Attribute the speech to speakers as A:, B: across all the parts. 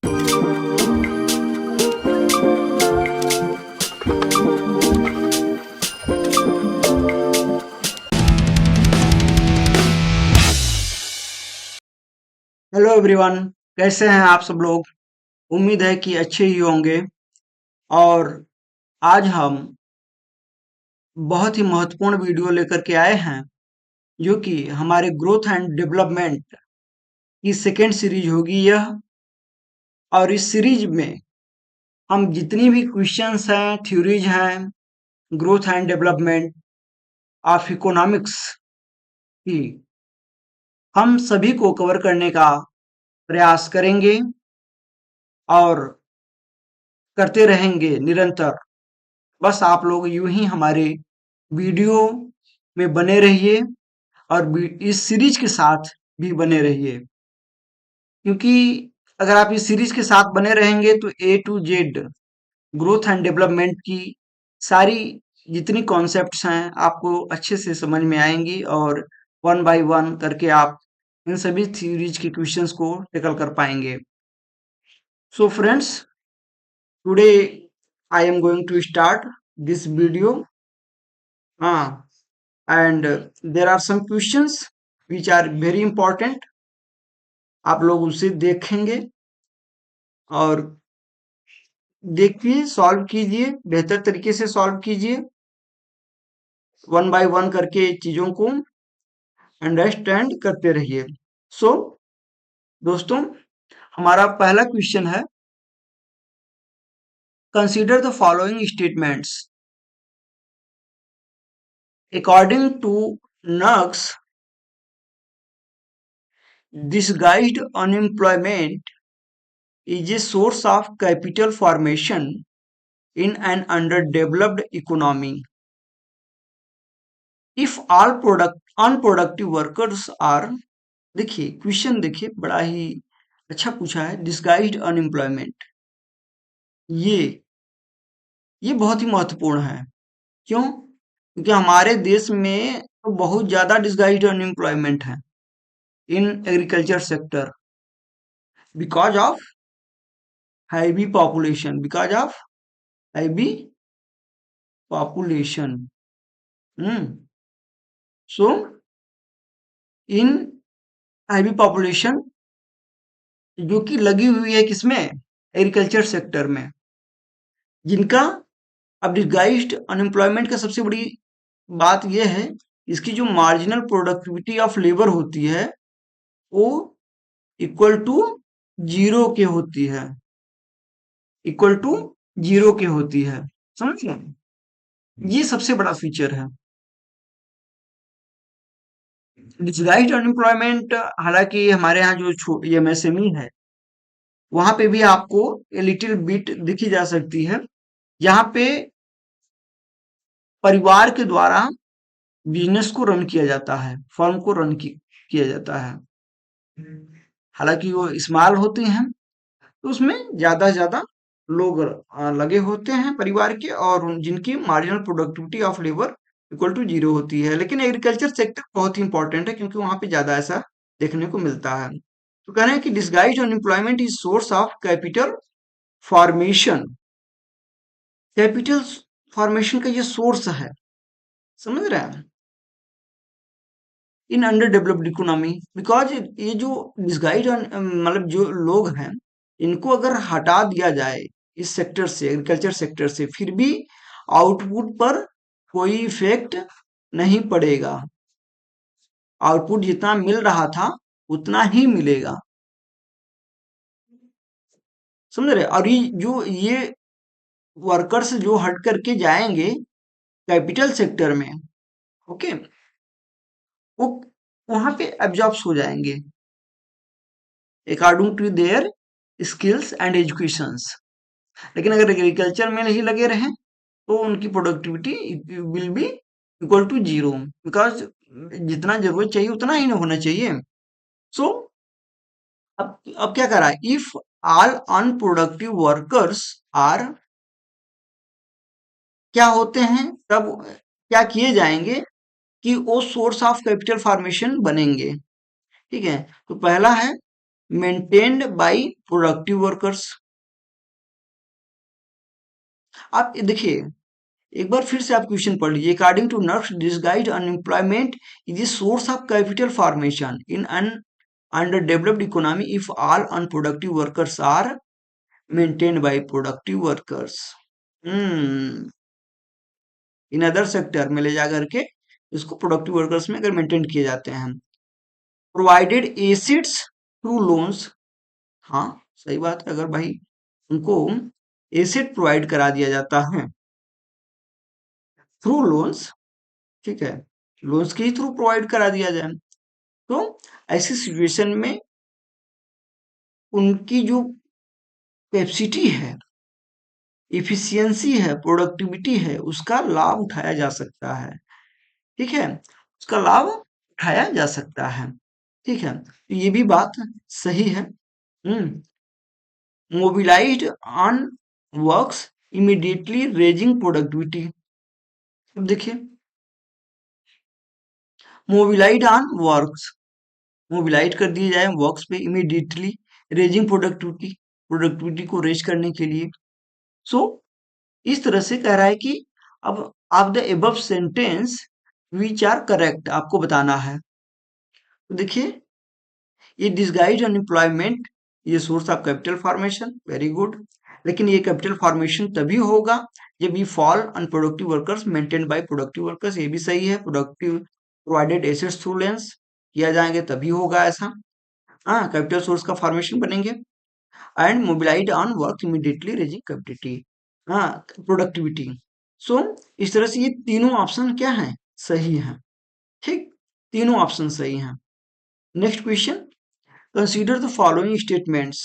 A: Hello everyone, कैसे हैं आप सब लोग। उम्मीद है कि अच्छे ही होंगे। और आज हम बहुत ही महत्वपूर्ण वीडियो लेकर के आए हैं, जो कि हमारे ग्रोथ एंड डेवलपमेंट की सेकेंड सीरीज होगी यह। और इस सीरीज में हम जितनी भी क्वेश्चंस हैं, थ्योरीज हैं growth and development of economics की, हम सभी को कवर करने का प्रयास करेंगे और करते रहेंगे निरंतर। बस आप लोग यूं ही हमारे वीडियो में बने रहिए और इस सीरीज के साथ भी बने रहिए, क्योंकि अगर आप इस सीरीज के साथ बने रहेंगे तो A to Z growth and development की सारी जितनी कॉन्सेप्ट्स हैं आपको अच्छे से समझ में आएंगी और वन बाय वन करके आप इन सभी थ्योरीज के क्वेश्चंस को टेकल कर पाएंगे। So friends, today I am going to start this video. and there are some questions which are very important। आप लोग उसे देखेंगे और देखिए, सॉल्व कीजिए, बेहतर तरीके से सॉल्व कीजिए, वन बाय वन करके चीजों को अंडरस्टैंड करते रहिए। सो दोस्तों, हमारा पहला क्वेश्चन है, consider the following statements according to Nurkse. disguised unemployment is a source of capital formation in an underdeveloped economy. If all unproductive workers are, देखिए क्वेश्चन, देखिए बड़ा ही अच्छा पूछा है। डिस्गाइज्ड अनएम्प्लॉयमेंट, ये ये बहुत ही महत्वपूर्ण है। क्यों? क्योंकि हमारे देश में तो बहुत ज्यादा डिस्गाइज्ड अनएम्प्लॉयमेंट है in agriculture sector, because of heavy population, because of heavy population. So in heavy population जो कि लगी हुई है किसमें? एग्रीकल्चर सेक्टर में, जिनका अब डिस्गाइज्ड अनएम्प्लॉयमेंट का सबसे बड़ी बात यह है, इसकी जो मार्जिनल प्रोडक्टिविटी ऑफ लेबर होती है वो इक्वल टू जीरो के होती है, इक्वल टू जीरो के होती है। समझ गए? ये सबसे बड़ा फीचर है डिस्गाइज्ड अनएम्प्लॉयमेंट। हालांकि हमारे यहाँ जो एमएसएमई है वहां पे भी आपको ए लिटिल बिट दिखी जा सकती है। यहाँ पे परिवार के द्वारा बिजनेस को रन किया जाता है, फर्म को रन किया जाता है। हालांकि वो स्मॉल होते हैं तो उसमें ज्यादा से ज्यादा लोग लगे होते हैं परिवार के, और जिनकी marginal productivity of labour equal to zero होती है। लेकिन एग्रीकल्चर सेक्टर बहुत ही इंपॉर्टेंट है क्योंकि वहां पे ज्यादा ऐसा देखने को मिलता है। तो कह रहे हैं कि disguised unemployment is source of capital formation. Capital formation का ये सोर्स है, समझ रहे हैं, in under developed economy. Because ये जो डिस्गाइज मतलब जो लोग हैं, इनको अगर हटा दिया जाए इस सेक्टर से, एग्रीकल्चर सेक्टर से, फिर भी आउटपुट पर कोई इफेक्ट नहीं पड़ेगा। आउटपुट जितना मिल रहा था उतना ही मिलेगा, समझ रहे? और ये वर्कर्स जो हट करके जाएंगे कैपिटल सेक्टर में, ओके, वो वहां पे एब्जॉर्ब हो जाएंगे according to their skills and educations. लेकिन अगर एग्रीकल्चर में नहीं लगे रहें तो उनकी productivity will be equal to zero, because जितना जरूरत चाहिए उतना ही होना चाहिए। सो अब क्या करा, if all unproductive workers are, क्या होते हैं, तब क्या किए जाएंगे कि वो सोर्स ऑफ कैपिटल फॉर्मेशन बनेंगे। ठीक है, तो पहला है मेंटेन्ड बाय प्रोडक्टिव वर्कर्स। आप देखिए, एक बार फिर से आप क्वेश्चन पढ़ लीजिए। According to Nurkse, disguised unemployment is a source of capital formation in an underdeveloped economy if all unproductive workers are maintained by productive workers। In other sector में ले जा करके इसको प्रोडक्टिव वर्कर्स में अगर मेंटेन किए जाते हैं। प्रोवाइडेड एसिड्स थ्रू लोन्स, हाँ सही बात है, अगर भाई उनको एसिड प्रोवाइड करा दिया जाता है थ्रू लोन्स, ठीक है, लोन्स के ही थ्रू प्रोवाइड करा दिया जाए, तो ऐसी सिचुएशन में उनकी जो कैपेसिटी है, इफिशियंसी है, प्रोडक्टिविटी है, उसका लाभ उठाया जा सकता है। ठीक है, उसका लाभ उठाया जा सकता है। ठीक है, तो ये भी बात सही है। Mobilised on works immediately raising productivity. अब देखिए, मोबिलाइज ऑन वर्क्स, मोबिलाइज कर दिए जाए वर्क्स पे इमीडिएटली, रेजिंग प्रोडक्टिविटी, प्रोडक्टिविटी को रेज करने के लिए। सो इस तरह से कह रहा है कि अब आप the above sentence which are correct आपको बताना है। तो देखिए, ये डिसगाइज अनएम्प्लॉयमेंट, ये source of capital formation, very good, लेकिन ये कैपिटल फॉर्मेशन तभी होगा जब ये fall unproductive workers maintained by productive workers, ये भी सही है। Productive provided assets through lens किया जाएंगे तभी होगा ऐसा, हाँ कैपिटल सोर्स का फॉर्मेशन बनेंगे। And mobilise on work immediately raising capacity, हाँ प्रोडक्टिविटी। सो इस तरह से ये तीनों ऑप्शन क्या हैं, सही हैं। ठीक, तीनों ऑप्शन सही हैं। Next question, consider the following statements.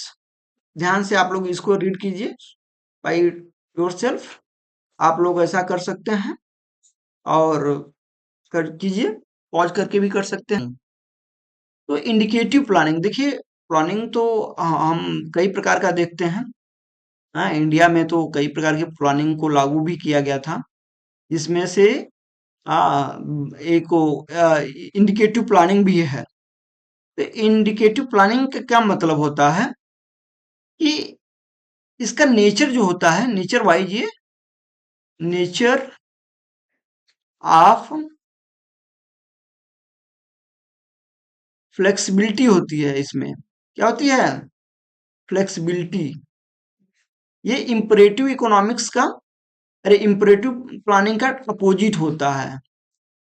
A: ध्यान से आप लोग इसको रीड कीजिए बाय योरसेल्फ, आप लोग ऐसा कर सकते हैं और कर कीजिए, पॉज करके भी कर सकते हैं। तो इंडिकेटिव प्लानिंग, देखिए प्लानिंग तो हम कई प्रकार का देखते हैं। हाँ, इंडिया में तो कई प्रकार की प्लानिंग को लागू भी किया गया था, जिसमें से एक इंडिकेटिव प्लानिंग भी है। तो इंडिकेटिव प्लानिंग का क्या मतलब होता है कि इसका नेचर जो होता है, नेचर वाइज ये नेचर ऑफ फ्लेक्सिबिलिटी होती है। इसमें क्या होती है, फ्लेक्सिबिलिटी। ये इंपरेटिव इकोनॉमिक्स का, अरे इंपरेटिव प्लानिंग का अपोजिट होता है।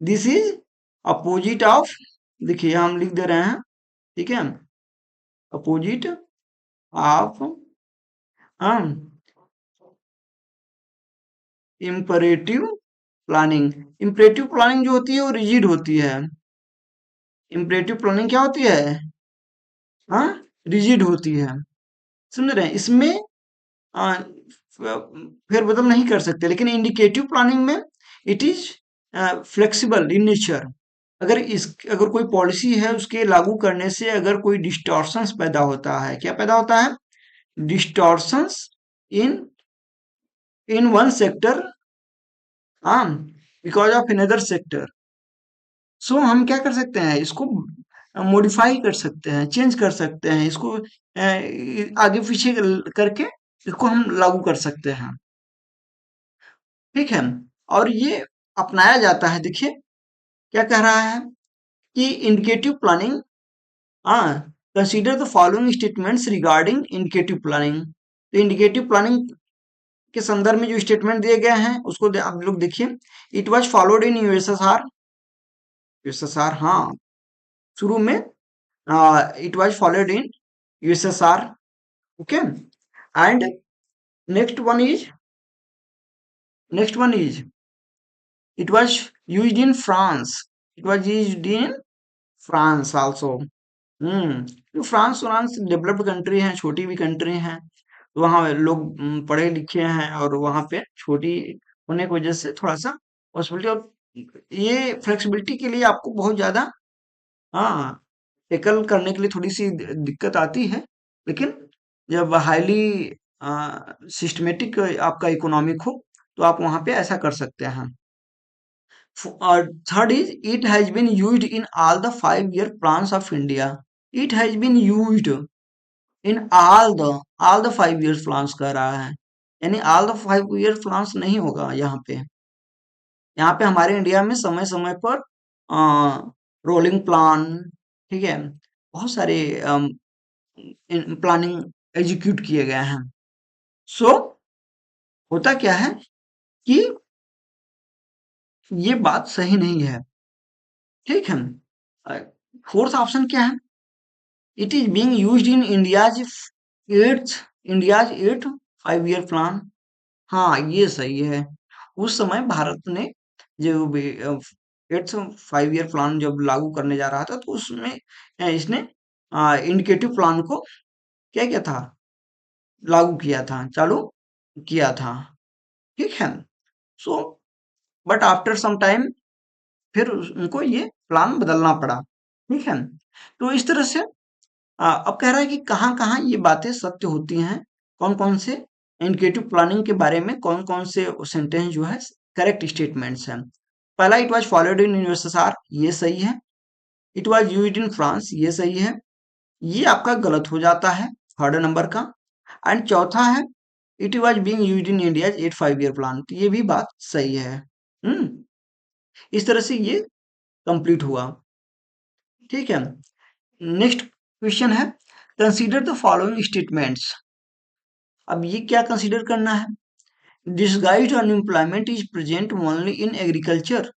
A: दिस इज अपोजिट ऑफ, देखिए हम लिख दे रहे हैं, ठीक है, opposite of imperative planning. Imperative planning जो होती है वो रिजिड होती है। इंपरेटिव प्लानिंग क्या होती है, हाँ रिजिड होती है, समझ रहे हैं। इसमें फेरबदल नहीं कर सकते, लेकिन इंडिकेटिव प्लानिंग में it is flexible in nature. अगर कोई पॉलिसी है उसके लागू करने से अगर कोई डिस्टॉर्शंस पैदा होता है, क्या पैदा होता है, distortions in in one sector because of another sector, so हम क्या कर सकते हैं, इसको मॉडिफाई कर सकते हैं, चेंज कर सकते हैं, इसको आगे पीछे करके इसको हम लागू कर सकते हैं। ठीक है, और ये अपनाया जाता है। देखिए क्या कह रहा है कि इंडिकेटिव प्लानिंग, हाँ consider the following statements regarding indicative planning. तो इंडिकेटिव प्लानिंग के संदर्भ में जो स्टेटमेंट दिए गए हैं उसको आप लोग देखिए। It was followed in USSR, USSR, हाँ शुरू में it was followed in USSR, okay. And next one is, next one is it was used in France, it was used in France also। तो फ्रांस डेवलप्ड कंट्री है, छोटी भी country है, तो वहाँ लोग पढ़े लिखे हैं और वहाँ पे छोटी होने की वजह से थोड़ा सा पॉसिबिलिटी, और ये फ्लेक्सिबिलिटी के लिए आपको बहुत ज्यादा, हाँ टेकल करने के लिए थोड़ी सी दिक्कत आती है, लेकिन जब हाईली सिस्टमेटिक आपका इकोनॉमिक हो तो आप वहाँ पे ऐसा कर सकते हैं। Third is it has been used in all the 5-year plans of India। It has been used, in all the 5 years plans कह रहा है, यानी ऑल द 5 years प्लान्स नहीं होगा यहाँ पे। यहाँ पे हमारे इंडिया में समय समय पर रोलिंग प्लान, ठीक है, बहुत सारे प्लानिंग एग्जीक्यूट किए गए हैं। सो होता क्या है कि ये बात सही नहीं है, ठीक है। फोर्थ ऑप्शन क्या है? It is being used in India's eighth 5 year plan. हाँ, ये सही है। उस समय भारत ने जो भी एट्थ 5 year प्लान जब लागू करने जा रहा था, तो उसमें इसने इंडिकेटिव प्लान को क्या किया था, लागू किया था, चालू किया था, ठीक है। So but after some time फिर उनको ये प्लान बदलना पड़ा, ठीक है। तो इस तरह से अब कह रहा है कि कहाँ-कहाँ ये बातें सत्य होती हैं, कौन-कौन से इंडिकेटिव प्लानिंग के बारे में कौन-कौन से सेंटेंस जो है करेक्ट स्टेटमेंट्स हैं। पहला, it was followed in USSR, ये सही है। It was used in France, ये सही है। ये आपका गलत हो जाता है थर्ड नंबर का। एंड चौथा है, it was being used in India at 5 year plan, तो ये भी बात सही है। हम्म इस तरह से ये कंप्लीट हुआ, ठीक है। नेक्स्ट क्वेश्चन है, कंसीडर द फॉलोइंग स्टेटमेंट्स। अब ये क्या कंसीडर करना है? Disguised unemployment is present only in agriculture,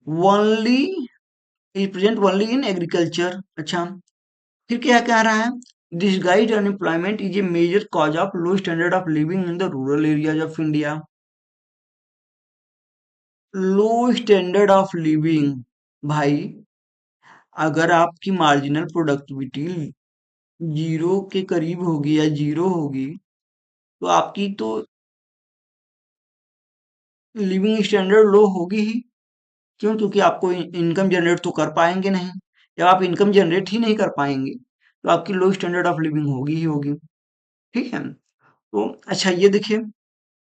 A: only is present only in agriculture. अच्छा, फिर क्या कह रहा है? Disguised unemployment is a major cause of low standard of living in the rural areas of India. Low standard of living, भाई, अगर आपकी marginal productivity zero के करीब होगी या जीरो होगी, तो आपकी तो लिविंग स्टैंडर्ड लो होगी ही। क्यों? क्योंकि आपको इनकम जनरेट तो कर पाएंगे नहीं। जब आप इनकम जनरेट ही नहीं कर पाएंगे, तो आपकी लो स्टैंडर्ड ऑफ लिविंग होगी ही होगी, ठीक है। तो अच्छा, ये देखिए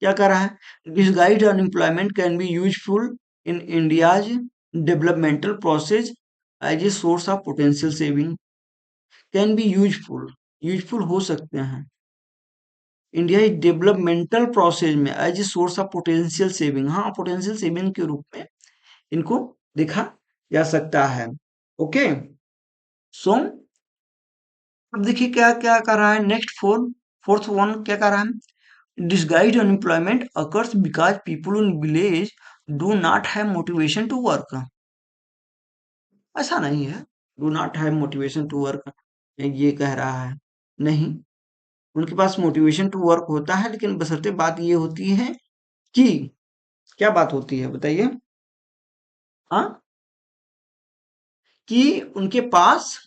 A: क्या कर रहा है, this guide unemployment can be useful in India's developmental process as a source of potential saving. Can be useful, useful हो सकते हैं इंडिया डेवलपमेंटल प्रोसेस में as a source of potential saving. हाँ, पोटेंशियल सेविंग के रूप में इनको देखा जा सकता है। ओके, सो अब देखिए क्या क्या कर रहा है। नेक्स्ट फोर्थ वन क्या कर रहा है, disguised unemployment occurs because people in village do not have motivation to work। ऐसा नहीं है, do not have motivation to work ये कह रहा है, नहीं, उनके पास मोटिवेशन टू वर्क होता है, लेकिन बशर्ते बात ये होती है कि, क्या बात होती है बताइए? हाँ, कि उनके पास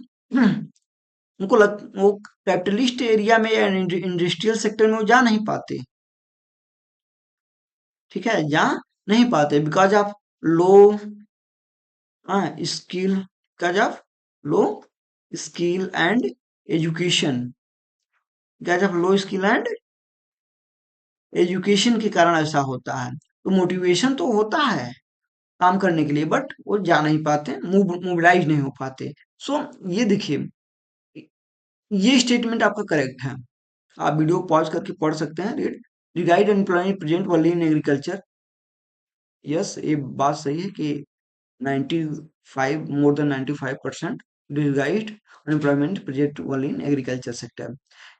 A: वो कैपिटलिस्ट एरिया में या इंडस्ट्रियल सेक्टर में वो जा नहीं पाते, ठीक है, जा नहीं पाते because of low skill, because of low skill and education, because of low skill and education के कारण ऐसा होता है। तो मोटिवेशन तो होता है काम करने के लिए, बट वो जा नहीं पाते, मोबिलाइज नहीं हो पाते। सो ये देखिए, ये स्टेटमेंट आपका करेक्ट है। आप वीडियो पॉज करके पढ़ सकते हैं। Rigid employment present only in agriculture, yes, ये बात सही है कि 95 more than 95% disguised unemployment present only in agriculture sector.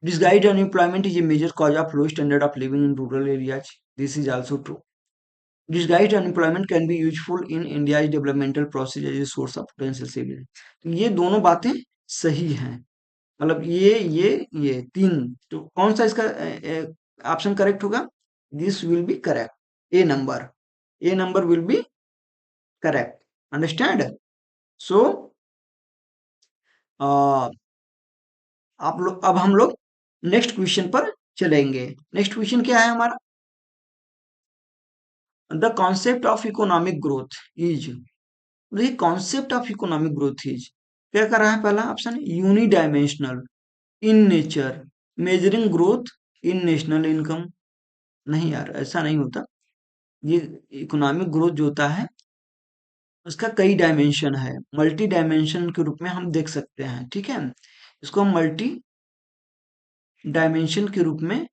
A: Disguised unemployment is a major cause of low standard of living in rural areas. This is also true. Disguised unemployment can be useful in India's developmental process as a source of potential saving. तो ये दोनों बातें सही हैं, मतलब ये तीन, तो कौन सा इसका ऑप्शन करेक्ट होगा? This will be correct, a number will be correct, understand? So अब हम लोग नेक्स्ट क्वेश्चन पर चलेंगे। नेक्स्ट क्वेश्चन क्या है हमारा? The concept of economic growth is, देखिए concept of economic growth is क्या कर रहा है? पहला option unidimensional in nature, measuring growth in national income. नहीं यार, ऐसा नहीं होता। ये इकोनॉमिक ग्रोथ जो होता है उसका कई डायमेंशन है, मल्टी डायमेंशन के रूप में हम देख सकते हैं, ठीक है। इसको हम मल्टी डायमेंशन के रूप में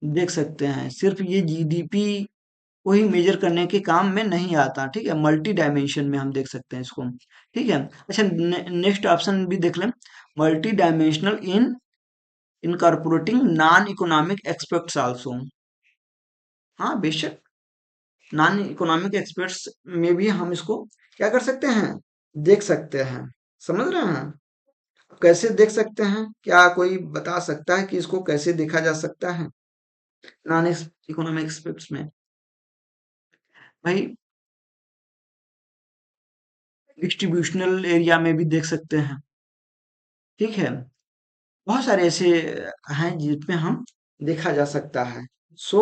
A: देख सकते हैं। सिर्फ ये जीडीपी को ही मेजर करने के काम में नहीं आता, ठीक है, मल्टी डायमेंशन में हम देख सकते हैं इसको, ठीक है। अच्छा, नेक्स्ट ऑप्शन भी देख लें, multi dimensional in incorporating non economic aspects also. हाँ बेशक, नॉन इकोनॉमिक एक्सपेक्ट्स में भी हम इसको क्या कर सकते हैं, देख सकते हैं। समझ रहे हैं? कैसे देख सकते हैं, क्या कोई बता सकता है कि इसको कैसे देखा जा सकता है नॉन इकोनॉमिक एक्सपेक्ट्स में? भाई, डिस्ट्रीब्यूशनल एरिया में भी देख सकते हैं, ठीक है। बहुत सारे ऐसे हैं जिसमें हम देखा जा सकता है। सो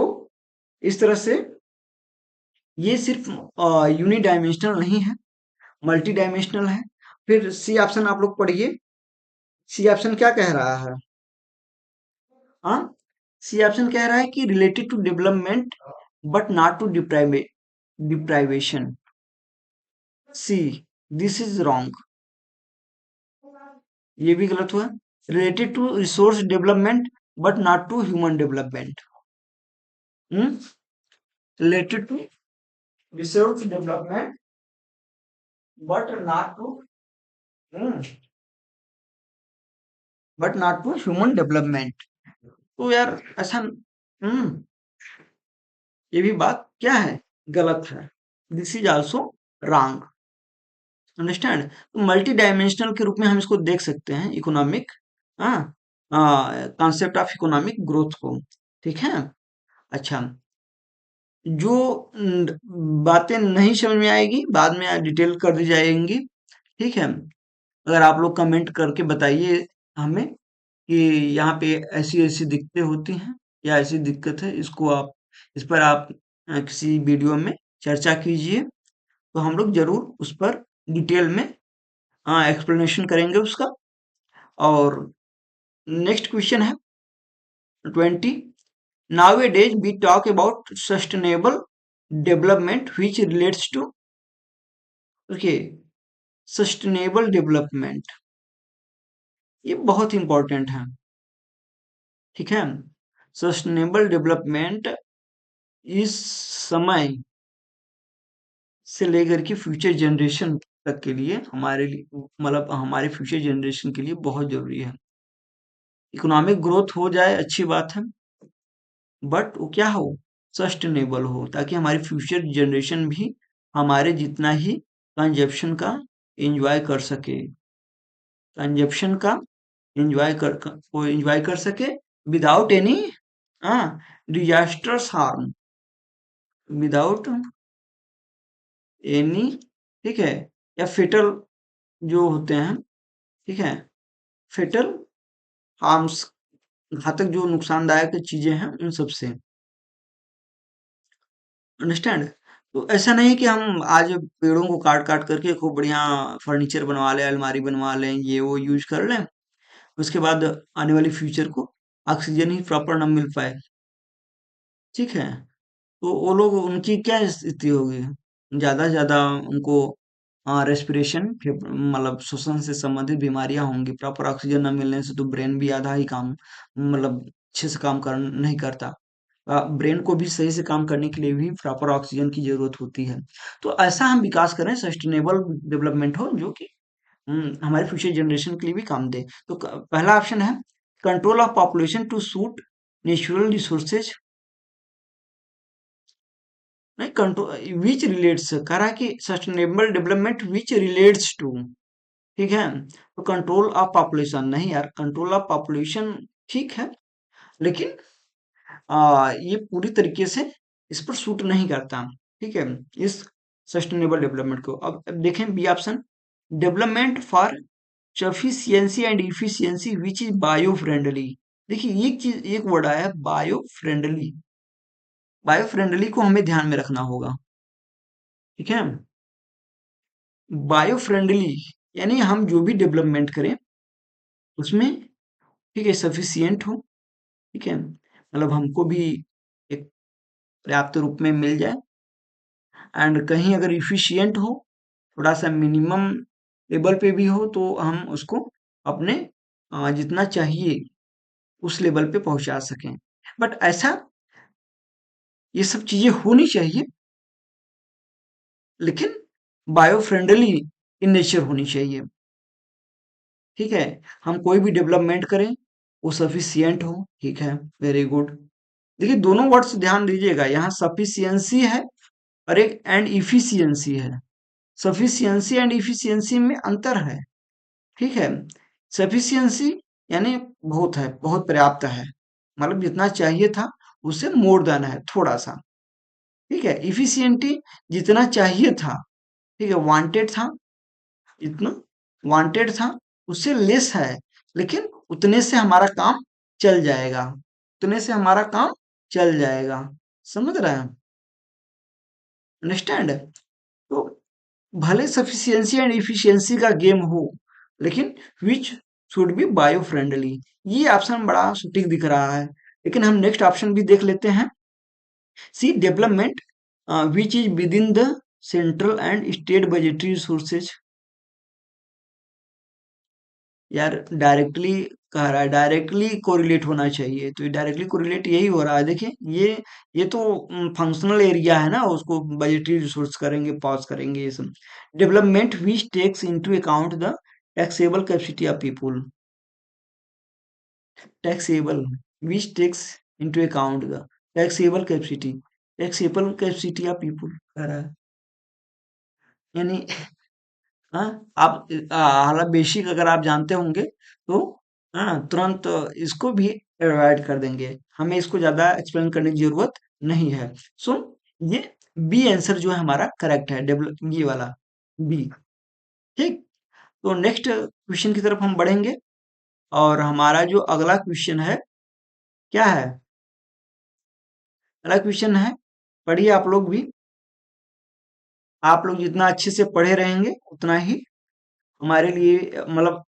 A: इस तरह से ये सिर्फ यूनी डायमेंशनल नहीं है, मल्टी डायमेंशनल है। फिर सी ऑप्शन आप लोग पढ़िए, सी ऑप्शन क्या कह रहा है? हाँ, सी ऑप्शन कह रहा है कि related to development but not to deprivation. See, this is wrong, ये भी गलत हुआ। Related to resource development but not to human development. Related to resource development but not to but not to human development. तो यार ऐसा ये भी बात क्या है, गलत है। This is also wrong, understand. तो मल्टी डायमेंशनल के रूप में हम इसको देख सकते हैं, economic concept of economic growth को, ठीक है। अच्छा, जो बातें नहीं समझ में आएगी बाद में डिटेल कर दी जाएंगी, ठीक है। अगर आप लोग कमेंट करके बताइए हमें कि यहाँ पे ऐसी ऐसी दिक्कतें होती हैं या ऐसी दिक्कत है, इसको आप इस पर आप किसी वीडियो में चर्चा कीजिए, तो हम लोग जरूर उस पर डिटेल में एक्सप्लेनेशन करेंगे उसका। और नेक्स्ट क्वेश्चन है 20। Nowadays we talk about sustainable development which relates to, okay, sustainable development, ये बहुत इंपॉर्टेंट है, ठीक है। सस्टेनेबल डेवलपमेंट इस समय से लेकर के फ्यूचर जनरेशन तक के लिए हमारे लिए, मतलब हमारे फ्यूचर जनरेशन के लिए बहुत जरूरी है। इकोनॉमिक ग्रोथ हो जाए अच्छी बात है, बट वो क्या हो, सस्टेनेबल हो, ताकि हमारी फ्यूचर जनरेशन भी हमारे जितना ही कंजप्शन का एंजॉय कर सके, कंजप्शन का एंजॉय कर सके without any disasters harm, without any, ठीक है, या फेटल जो होते हैं, ठीक है, फेटल हार्म्स, घातक जो नुकसानदायक चीजें हैं उन सब से, अंडरस्टैंड। तो ऐसा नहीं कि हम आज पेड़ों को काट काट करके खूब बढ़िया फर्नीचर बनवा लें, अलमारी बनवा लें, ये वो यूज कर लें, उसके बाद आने वाली फ्यूचर को ऑक्सीजन ही प्रॉपर न मिल पाए, ठीक है। तो वो लोग, उनकी क्या स्थिति होगी, ज्यादा से ज्यादा उनको रेस्पिरेशन, मतलब श्वसन से संबंधित बीमारियां होंगी। प्रॉपर ऑक्सीजन न मिलने से तो ब्रेन भी आधा ही काम, मतलब अच्छे से काम कर नहीं करता। ब्रेन को भी सही से काम करने के लिए भी प्रॉपर ऑक्सीजन की जरूरत होती है। तो ऐसा हम विकास करें, सस्टेनेबल डेवलपमेंट हो जो कि हमारे फ्यूचर जनरेशन के लिए भी काम दे। तो पहला ऑप्शन है control of population to suit natural resources, नहीं, कंट्रोल विच रिलेट्स कह रहा है कि sustainable development which relates to, ठीक है। तो कंट्रोल ऑफ पॉपुलेशन नहीं यार, कंट्रोल ऑफ पॉपुलेशन ठीक है, लेकिन ये पूरी तरीके से इस पर सूट नहीं करता, ठीक है, इस सस्टेनेबल डेवलपमेंट को। अब देखें B option, development for sufficiency and efficiency which is bio friendly. देखिए एक चीज, एक वर्ड आया है बायो फ्रेंडली, बायो फ्रेंडली को हमें ध्यान में रखना होगा, ठीक है। बायो फ्रेंडली यानी हम जो भी डेवलपमेंट करें उसमें, ठीक है, सफिशियंट हो, ठीक है, मतलब हमको भी एक पर्याप्त रूप में मिल जाए, एंड कहीं अगर इफिशियंट हो, थोड़ा सा मिनिमम लेवल पे भी हो, तो हम उसको अपने जितना चाहिए उस लेवल पे पहुंचा सकें। बट ऐसा ये सब चीजें होनी चाहिए, लेकिन बायो फ्रेंडली इन नेचर होनी चाहिए। ठीक है, हम कोई भी डेवलपमेंट करें वो सफिशियंट हो। ठीक है, वेरी गुड। देखिए दोनों वर्ड्स ध्यान दीजिएगा, यहाँ सफिशियंसी है और एक एंड इफिशियंसी है। सफिशियंसी एंड इफिशियंसी में अंतर है। ठीक है, सफिशियंसी यानी बहुत है, बहुत पर्याप्त है, मतलब जितना चाहिए था उससे मोर देन है, थोड़ा सा। ठीक है, इफिशियंटी जितना चाहिए था, ठीक है, वांटेड था, इतना वांटेड था उससे लेस है, लेकिन उतने से हमारा काम चल जाएगा, उतने से हमारा काम चल जाएगा। समझ रहे हैं? अंडरस्टैंड? तो भले सफिशियंसी एंड इफिशियंसी का गेम हो, लेकिन which should be bio friendly. ये ऑप्शन बड़ा सटीक दिख रहा है, लेकिन हम नेक्स्ट ऑप्शन भी देख लेते हैं। C development which is within the central and state budgetary resources. यार डायरेक्टली कह रहा है, डायरेक्टली कोरिलेट होना चाहिए, तो ये डायरेक्टली कोरिलेट यही हो रहा है। देखिए ये तो फंक्शनल एरिया है ना, उसको बजटरी रिसोर्स करेंगे, पॉज करेंगे ये सब। Development which takes into account the taxable capacity of people. Taxable which takes into account the taxable capacity, taxable capacity of people कह रहा है। यानी हाँ, आप हालांकि बेसिक अगर आप जानते होंगे तो हाँ तुरंत इसको भी अवॉइड कर देंगे, हमें इसको ज्यादा एक्सप्लेन करने की जरूरत नहीं है। सो ये बी आंसर जो है हमारा करेक्ट है, डेवलप ये वाला बी। ठीक, तो नेक्स्ट क्वेश्चन की तरफ हम बढ़ेंगे, और हमारा जो अगला क्वेश्चन है क्या है? अगला क्वेश्चन है, पढ़िए आप लोग भी, आप लोग जितना अच्छे से पढ़े रहेंगे उतना ही हमारे लिए मतलब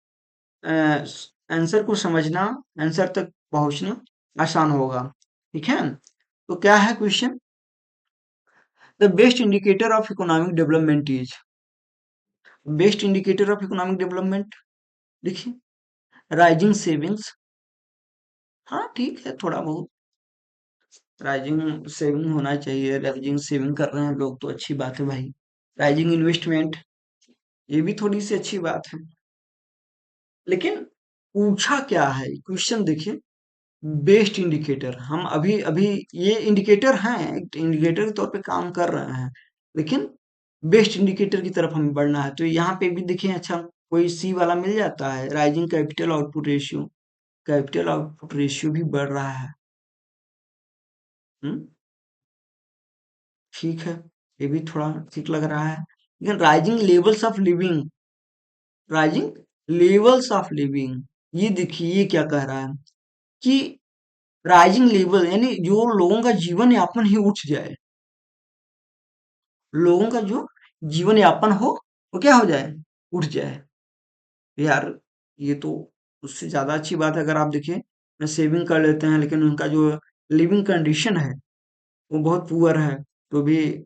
A: आंसर को समझना, आंसर तक पहुंचना आसान होगा। ठीक है, तो क्या है question? The best indicator of economic development is. Best indicator of economic development, देखिए राइजिंग सेविंग्स। हाँ ठीक है, थोड़ा बहुत राइजिंग सेविंग होना चाहिए, राइजिंग सेविंग कर रहे हैं लोग तो अच्छी बात है भाई। राइजिंग इन्वेस्टमेंट, ये भी थोड़ी सी अच्छी बात है, लेकिन पूछा क्या है क्वेश्चन? देखिए बेस्ट इंडिकेटर, हम अभी अभी ये इंडिकेटर हैं, एक इंडिकेटर के तौर पे काम कर रहे हैं, लेकिन बेस्ट इंडिकेटर की तरफ हमें बढ़ना है। तो यहाँ पे भी देखिए, अच्छा कोई सी वाला मिल जाता है, rising capital output ratio, capital output ratio भी बढ़ रहा है। हम्म, ठीक है, ये भी थोड़ा ठीक लग रहा है, लेकिन rising levels of living, rising levels of living, ये देखिए ये क्या कह रहा है कि राइजिंग लेवल यानी जो लोगों का जीवन यापन ही उठ जाए, लोगों का जो जीवन यापन हो वो क्या हो जाए, उठ जाए। यार ये तो उससे ज्यादा अच्छी बात है, अगर आप देखिए सेविंग कर लेते हैं लेकिन उनका जो लिविंग कंडीशन है वो बहुत पुअर है, तो भी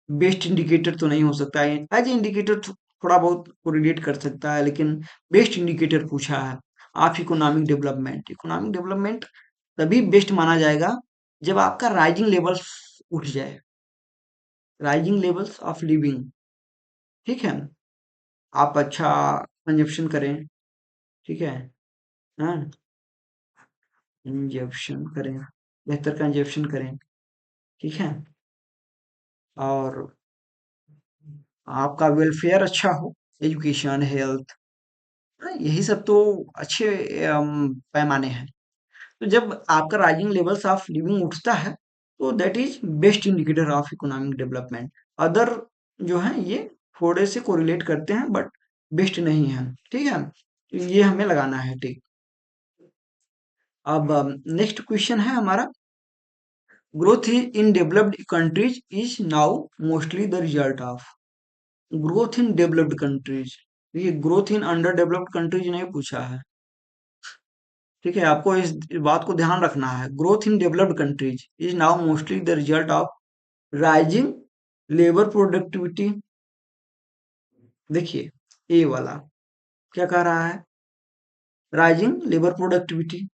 A: बेस्ट इंडिकेटर तो नहीं हो सकता है। एज इंडिकेटर थोड़ा बहुत कोरिलेट कर सकता है, लेकिन बेस्ट इंडिकेटर पूछा है। आप इकोनॉमिक डेवलपमेंट, इकोनॉमिक डेवलपमेंट तभी बेस्ट माना जाएगा जब आपका राइजिंग लेवल्स उठ जाए, राइजिंग लेवल्स ऑफ लिविंग। ठीक है, आप अच्छा कंजप्शन करें, ठीक है, हाँ, इंजेक्शन करें, बेहतर कंजप्शन करें, ठीक है, और आपका वेलफेयर अच्छा हो, एजुकेशन हेल्थ, यही सब तो अच्छे पैमाने हैं। तो जब आपका राइजिंग लेवल्स ऑफ लिविंग उठता है तो that is best indicator of economic development. Other जो है ये थोड़े से कोरिलेट करते हैं बट बेस्ट नहीं है। ठीक है, तो ये हमें लगाना है। ठीक, अब नेक्स्ट क्वेश्चन है हमारा, growth in developed countries is now mostly the result of. Growth in developed countries, ये growth in underdeveloped countries नहीं पूछा है। ठीक है, आपको इस बात को ध्यान रखना है, growth in developed countries is now mostly the result of rising labour productivity. देखिए ए वाला क्या कह रहा है, राइजिंग लेबर प्रोडक्टिविटी,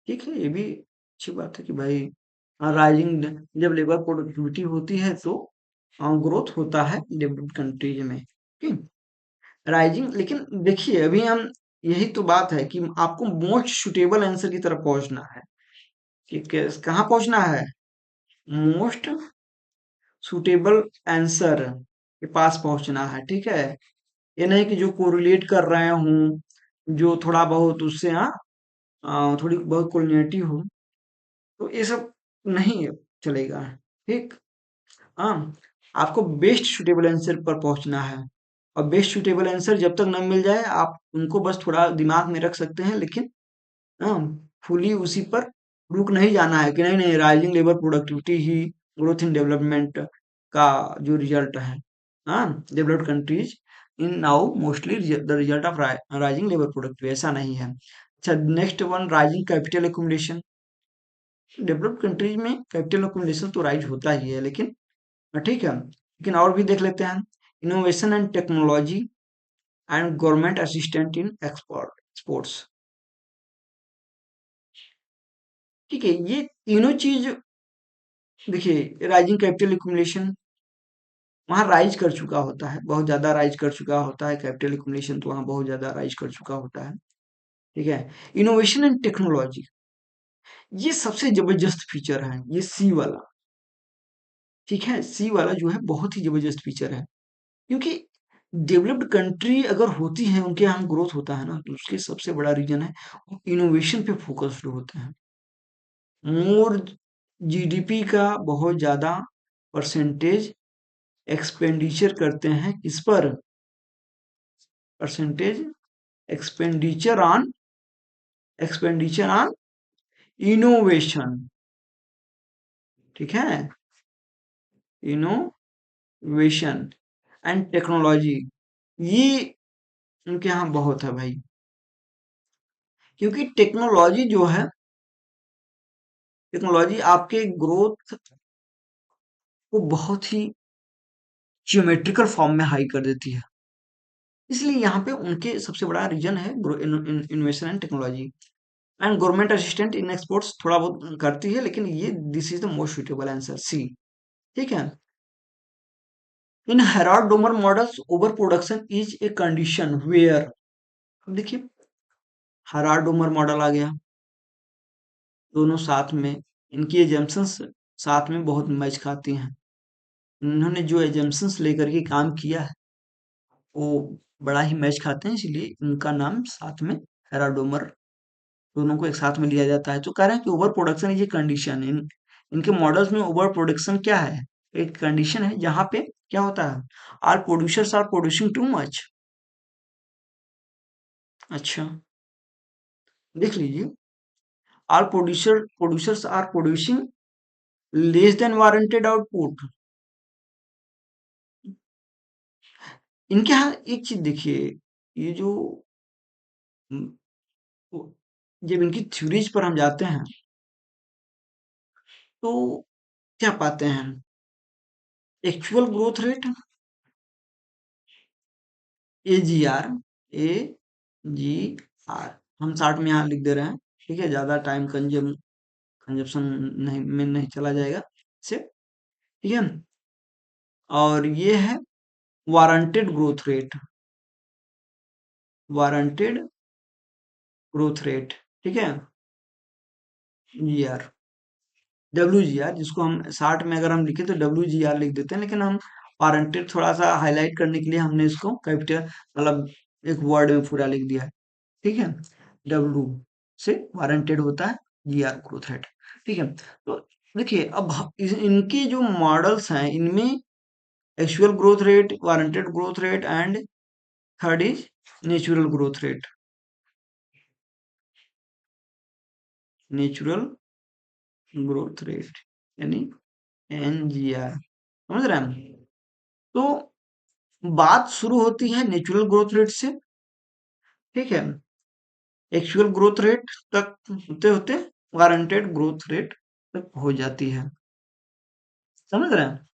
A: ठीक है, ये भी अच्छी बात है कि भाई राइजिंग, जब लेबर प्रोडक्टिविटी होती है तो ग्रोथ होता है डेवलप्ड कंट्रीज में, ठीक। राइजिंग, लेकिन देखिए अभी हम, यही तो बात है कि आपको मोस्ट सुटेबल आंसर की तरफ पहुंचना है, कि कहाँ पहुंचना है, मोस्ट सुटेबल आंसर के पास पहुंचना है, ठीक है। ये नहीं कि जो कोरिलेट कर रहे हूँ, जो थोड़ा बहुत उससे थोड़ी बहुत कोलिनिटी हो, तो ये सब नहीं चलेगा, ठीक। हाँ, आपको बेस्ट सुटेबल आंसर पर पहुंचना है, और बेस्ट सुटेबल आंसर जब तक न मिल जाए आप उनको बस थोड़ा दिमाग में रख सकते हैं, लेकिन हाँ, फुली उसी पर रुक नहीं जाना है कि नहीं नहीं rising labour productivity he growth in development का जो रिजल्ट है, हाँ, developed countries in now mostly the result of rising labour productivity, ऐसा नहीं है। अच्छा, next one, rising capital accumulation. Developed countries में कैपिटल एक्यूमुलेशन तो राइज होता ही है, लेकिन ठीक है, लेकिन और भी देख लेते हैं, innovation and technology and government assistant in exports, ठीक है। ये तीनों चीज, देखिए राइजिंग कैपिटल एक्यूमुलेशन वहां राइज कर चुका होता है, बहुत ज्यादा राइज कर चुका होता है, कैपिटल एक्यूमुलेशन तो वहां बहुत ज्यादा राइज कर चुका होता है, ठीक है। इनोवेशन एंड टेक्नोलॉजी, ये सबसे जबरदस्त फीचर है, ये सी वाला, ठीक है, सी वाला जो है बहुत ही जबरदस्त फीचर है, क्योंकि डेवलप्ड कंट्री अगर होती है, उनके यहाँ ग्रोथ होता है ना, तो उसके सबसे बड़ा रीजन है वो इनोवेशन पे फोकस्ड होते हैं। मोर जीडीपी का बहुत ज्यादा परसेंटेज एक्सपेंडिचर करते हैं, किस पर, percentage expenditure on, expenditure on innovation, ठीक है, इनोवेशन एंड टेक्नोलॉजी, ये उनके यहाँ बहुत है भाई, क्योंकि टेक्नोलॉजी जो है, टेक्नोलॉजी आपके ग्रोथ को बहुत ही ज्योमेट्रिकल फॉर्म में हाई कर देती है, इसलिए यहाँ पे उनके सबसे बड़ा रीजन है innovation and technology. And government assistant in exports थोड़ा बहुत करती है, लेकिन ये this is the most suitable answer, C, ठीक है। In Harrod Domar models over production is a condition where, अब देखिए हेराल्ड डोमर मॉडल आ गया, दोनों साथ में, इनकी एजम्पशंस साथ में बहुत मैच खाती हैं, इन्होंने जो एजम्पशंस लेकर के काम किया है वो बड़ा ही मैच खाते हैं, इसलिए इनका नाम साथ में हेराल्ड डोमर, दोनों को एक साथ में लिया जाता है। तो कह रहे हैं कि over production is a condition, इनके मॉडल्स में ओवर प्रोडक्शन क्या है, एक कंडीशन है जहां पे क्या होता है, are producers are producing too much, अच्छा, देख लीजिए, are producers are producing less than warranted output, इनके यहाँ एक चीज देखिए, ये जो हम्म, जब इनकी थ्योरीज पर हम जाते हैं तो क्या पाते हैं, actual growth rate, A G R, A G R, हम चार्ट में यहाँ लिख दे रहे हैं, ठीक है, ज्यादा टाइम कंजप्शन नहीं में नहीं चला जाएगा से, ठीक है। और ये है warranted growth rate, warranted growth rate, ठीक है, जी आर, डब्ल्यू जी आर, जिसको हम शार्ट में अगर हम लिखे तो डब्ल्यू जी आर लिख देते हैं, लेकिन हम वारंटेड थोड़ा सा हाईलाइट करने के लिए हमने इसको कैपिटल, मतलब एक वर्ड में पूरा लिख दिया है, ठीक है, डब्ल्यू से वारंटेड होता है जी आर ग्रोथ रेट, ठीक है। तो देखिए अब इनके जो मॉडल्स हैं इनमें actual growth rate, warranted growth rate and third is natural growth rate, natural growth rate यानी एनजीआर, समझ रहे हैं। तो बात शुरू होती है नेचुरल ग्रोथ रेट से, ठीक है, एक्चुअल ग्रोथ रेट तक होते होते वारंटेड ग्रोथ रेट तक हो जाती है, समझ रहे हैं।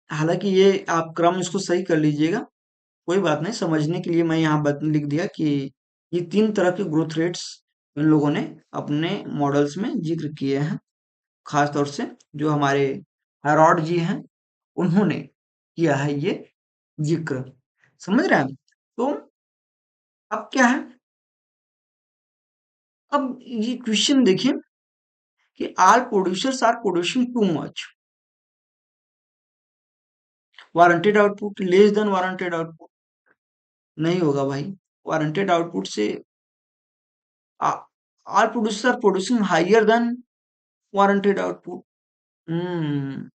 A: हालांकि ये आप क्रम इसको सही कर लीजिएगा, कोई बात नहीं, समझने के लिए मैं यहाँ लिख दिया कि ये 3 तरह के ग्रोथ रेट्स इन लोगों ने अपने मॉडल्स में जिक्र किए हैं। खास तौर से जो हमारे हेरॉड जी हैं, उन्होंने किया है ये जिक्र। समझ रहे हैं? तो अब क्या है, अब ये क्वेश्चन देखिए कि all producers are producing too much, warranted output less than warranted output नहीं होगा भाई। वारंटेड आउटपुट से all producers are producing higher than warranted output. Hmm.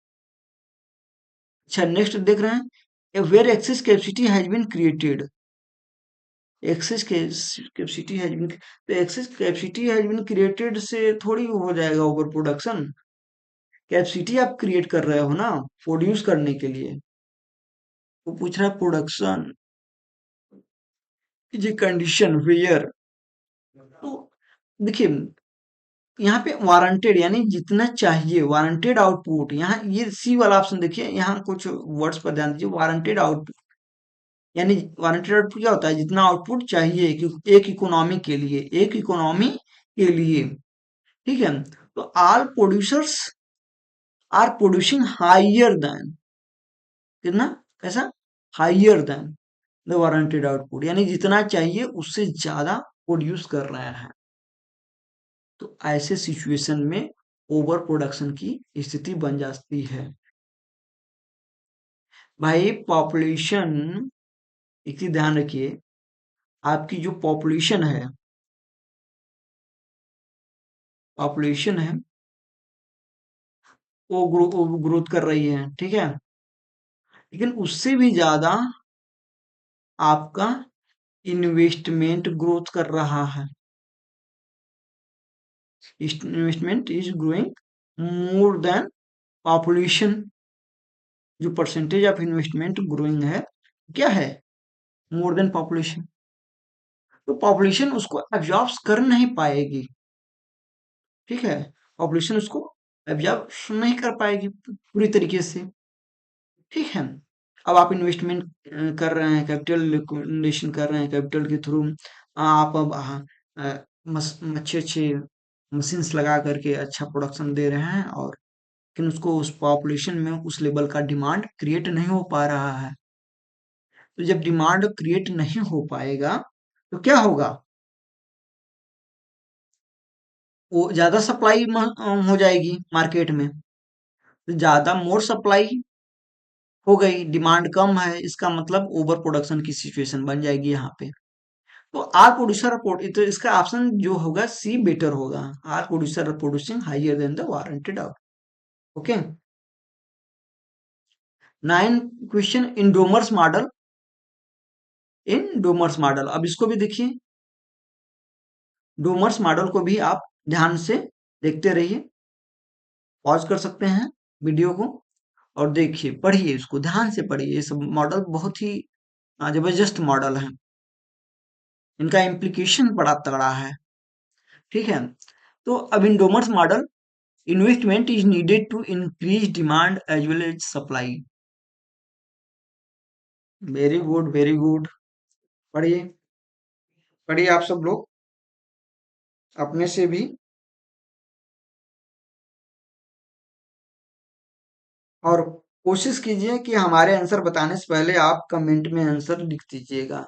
A: अच्छा, नेक्स्ट देख रहे हैं, where excess capacity has been created. Excess capacity has been, तो excess capacity has been created से थोड़ी हो जाएगा ओवर प्रोडक्शन। कैपेसिटी आप क्रिएट कर रहे हो ना प्रोड्यूस करने के लिए। वो पूछ रहा है प्रोडक्शन की कंडीशन वेयर। तो देखिए, यहाँ पे वारंटेड यानी जितना चाहिए वारंटेड आउटपुट, यहाँ ये सी वाला ऑप्शन देखिए, यहाँ कुछ वर्ड्स पर ध्यान दीजिए। वारंटेड आउटपुट यानी वारंटेड आउटपुट क्या होता है, जितना आउटपुट चाहिए कि एक इकोनॉमी के लिए, एक इकोनॉमी के लिए। ठीक है, तो all producers are producing higher than, कितना, कैसा, higher than the warranted output, यानी जितना चाहिए उससे ज्यादा प्रोड्यूस कर रहे हैं। तो ऐसे सिचुएशन में ओवर प्रोडक्शन की स्थिति बन जाती है। भाई पॉपुलेशन, एक चीज ध्यान रखिए, आपकी जो पॉपुलेशन है वो ग्रोथ कर रही है, ठीक है, लेकिन उससे भी ज्यादा आपका इन्वेस्टमेंट ग्रोथ कर रहा है। Investment is growing more than population. जो परसेंटेज ऑफ इन्वेस्टमेंट ग्रोइंग है, क्या है, मोर देन पॉपुलेशन। तो पॉपुलेशन उसको एब्जॉर्ब कर नहीं पाएगी, ठीक है, पॉपुलेशन उसको एब्जॉर्ब नहीं कर पाएगी पूरी तरीके से। ठीक है, अब आप इन्वेस्टमेंट कर रहे हैं, कैपिटल एक्युमुलेशन कर रहे हैं, कैपिटल के थ्रू आप अब अच्छे अच्छे मशीन्स लगा करके अच्छा प्रोडक्शन दे रहे हैं, और लेकिन उसको उस पॉपुलेशन में उस लेवल का डिमांड क्रिएट नहीं हो पा रहा है। तो जब डिमांड क्रिएट नहीं हो पाएगा तो क्या होगा, वो ज्यादा सप्लाई हो जाएगी मार्केट में। तो ज्यादा मोर सप्लाई हो गई, डिमांड कम है, इसका मतलब ओवर प्रोडक्शन की सिचुएशन बन जाएगी यहाँ पे। तो आर प्रोड्यूसर, तो इसका ऑप्शन जो होगा सी बेटर होगा। Are producer producing higher than the warranted out. Okay, 9 question in Domar's model. In Domar's model, अब इसको भी देखिए, डोमर्स मॉडल को भी आप ध्यान से देखते रहिए, पॉज कर सकते हैं वीडियो को और देखिए, पढ़िए, इसको ध्यान से पढ़िए। ये सब मॉडल बहुत ही जबरदस्त मॉडल है, इनका इम्प्लीकेशन बड़ा तगड़ा है। ठीक है, तो अब in Domar's model, investment is needed to increase demand as well as supply. Very good, very good. पढ़िए, पढ़िए आप सब लोग अपने से भी, और कोशिश कीजिए कि हमारे आंसर बताने से पहले आप कमेंट में आंसर लिख दीजिएगा,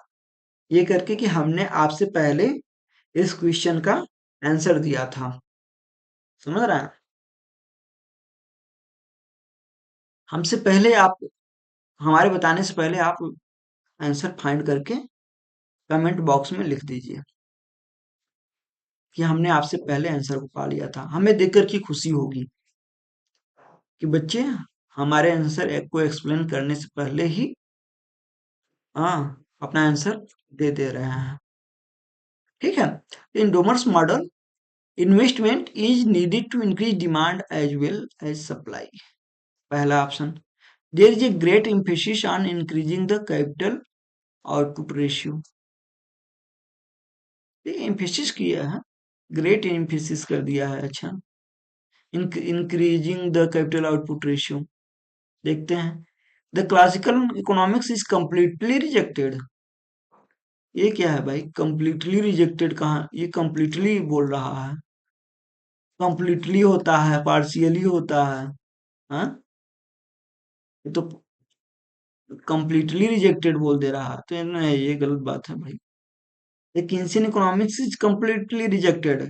A: ये करके कि हमने आपसे पहले इस क्वेश्चन का आंसर दिया था। समझ रहे हैं? हमसे पहले आप, हमारे बताने से पहले आप आंसर फाइंड करके कमेंट बॉक्स में लिख दीजिए कि हमने आपसे पहले आंसर को पा लिया था। हमें देखकर की खुशी होगी कि बच्चे हमारे आंसर को एक्सप्लेन करने से पहले ही अपना आंसर दे दे रहे हैं। ठीक है, in Domar's model, investment is needed to increase demand as well as supply. पहला option, there is a great emphasis on increasing the capital output ratio. ये एम्फेसिस किया है, ग्रेट एम्फेसिस कर दिया है। अच्छा, increasing the capital output ratio, देखते हैं the classical economics is completely rejected. ये क्या है भाई, कंप्लीटली रिजेक्टेड कहाँ, ये कंप्लीटली बोल रहा है, कंप्लीटली होता है, पार्शियली होता है, हाँ, ये तो कंप्लीटली रिजेक्टेड बोल दे रहा है, तो नहीं, ये गलत बात है भाई। ये केन्सियन इकोनॉमिक्स इज कंप्लीटली रिजेक्टेड,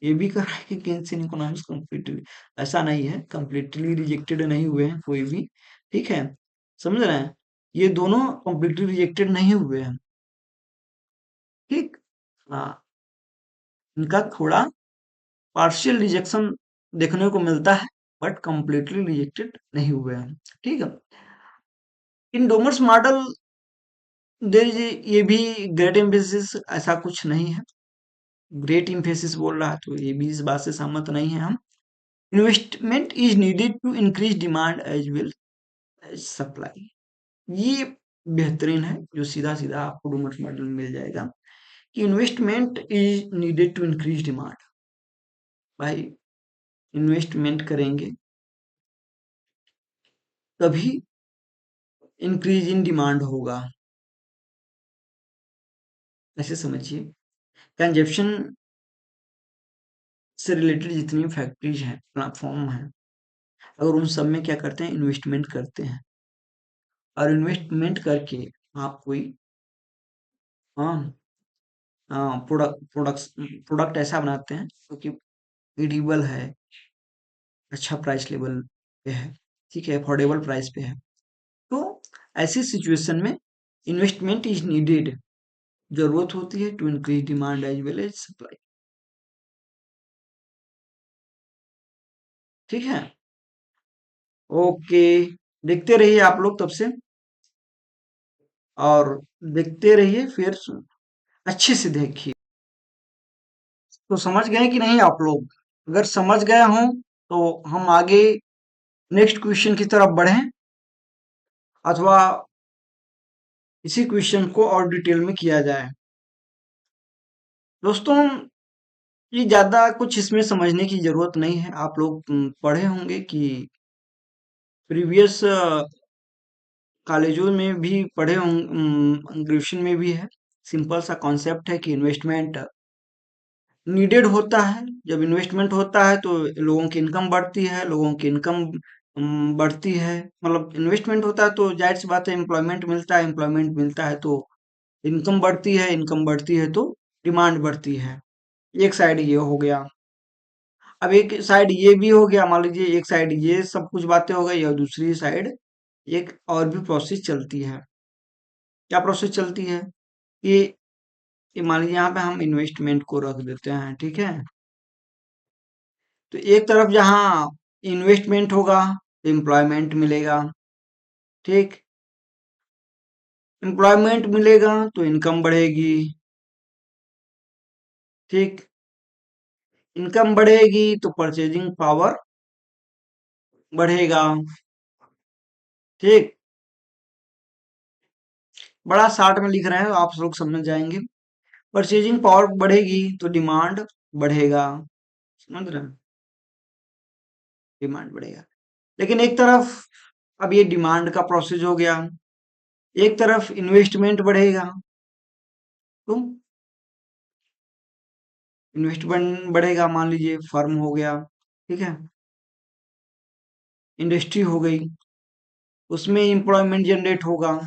A: ये भी कर रहा है कि केन्सियन इकोनॉमिक्स कंप्लीटली, ऐसा नहीं है, कंप्लीटली रिजेक्टेड नहीं हुए हैं कोई भी, ठीक है, समझ रहे हैं, ये दोनों कंप्लीटली रिजेक्टेड नहीं हुए हैं, ठीक, हाँ, इनका थोड़ा पार्शियल रिजेक्शन देखने को मिलता है, बट कंप्लीटली रिजेक्टेड नहीं हुए हैं, ठीक है। इन डोमर्स मॉडल देर, ये भी ग्रेट एम्फेसिस ऐसा कुछ नहीं है, ग्रेट एम्फेसिस बोल रहा है, तो ये भी इस बात से सहमत नहीं है हम। Investment is needed to increase demand as well as supply, ये बेहतरीन है, जो सीधा सीधा आपको डोमर्स मॉडल में मिल जाएगा कि investment is needed to increase demand, भाई इन्वेस्टमेंट करेंगे तभी इंक्रीज इन डिमांड होगा, ऐसे समझिए। कंजप्शन से रिलेटेड जितनी फैक्ट्रीज हैं, प्लेटफॉर्म हैं, अगर उन सब में क्या करते हैं, इन्वेस्टमेंट करते हैं, और इन्वेस्टमेंट करके आप कोई, हाँ, हाँ, प्रोडक्ट ऐसा बनाते हैं जो कि एडिबल है, अच्छा प्राइस लेवल पे है, ठीक है, अफोर्डेबल प्राइस पे है, तो ऐसी सिचुएशन में इन्वेस्टमेंट इज नीडेड, जरूरत होती है to increase demand as well as supply, ठीक है, ओके, देखते रहिए आप लोग तब से, और देखते रहिए फिर, अच्छे से देखिए, तो समझ गए कि नहीं आप लोग, अगर समझ गए हों तो हम आगे नेक्स्ट क्वेश्चन की तरफ बढ़ें, अथवा इसी क्वेश्चन को और डिटेल में किया जाए। दोस्तों, ये ज्यादा कुछ इसमें समझने की जरूरत नहीं है, आप लोग पढ़े होंगे कि प्रीवियस कॉलेजों में भी पढ़े होंगे, ग्रेजुएशन में भी है, सिंपल सा कॉन्सेप्ट है कि इन्वेस्टमेंट नीडेड होता है, जब इन्वेस्टमेंट होता है तो लोगों की इनकम बढ़ती है, लोगों की इनकम बढ़ती है, मतलब इन्वेस्टमेंट होता है तो जाहिर सी बात है, एम्प्लॉयमेंट मिलता है, एम्प्लॉयमेंट मिलता है तो इनकम बढ़ती है, इनकम बढ़ती है तो डिमांड बढ़ती है, एक साइड ये हो गया। अब एक साइड ये भी हो गया, मान लीजिए एक साइड ये सब कुछ बातें हो गई, और दूसरी साइड एक और भी प्रोसेस चलती है, क्या प्रोसेस चलती है, कि ये मान लीजिए यहाँ पे हम इन्वेस्टमेंट को रख देते हैं, ठीक है, तो एक तरफ जहाँ इन्वेस्टमेंट होगा तो एम्प्लॉयमेंट मिलेगा, ठीक, एम्प्लॉयमेंट मिलेगा तो इनकम बढ़ेगी, ठीक, इनकम बढ़ेगी तो परचेजिंग पावर बढ़ेगा, ठीक, बड़ा शार्ट में लिख रहे हैं, आप लोग समझ जाएंगे, परचेजिंग पावर बढ़ेगी तो डिमांड बढ़ेगा, समझ रहे हैं, डिमांड बढ़ेगा, लेकिन एक तरफ, अब ये डिमांड का प्रोसेस हो गया, एक तरफ इन्वेस्टमेंट बढ़ेगा, तो इन्वेस्टमेंट बढ़ेगा, मान लीजिए फर्म हो गया, ठीक है, इंडस्ट्री हो गई, उसमें एम्प्लॉयमेंट जनरेट होगा,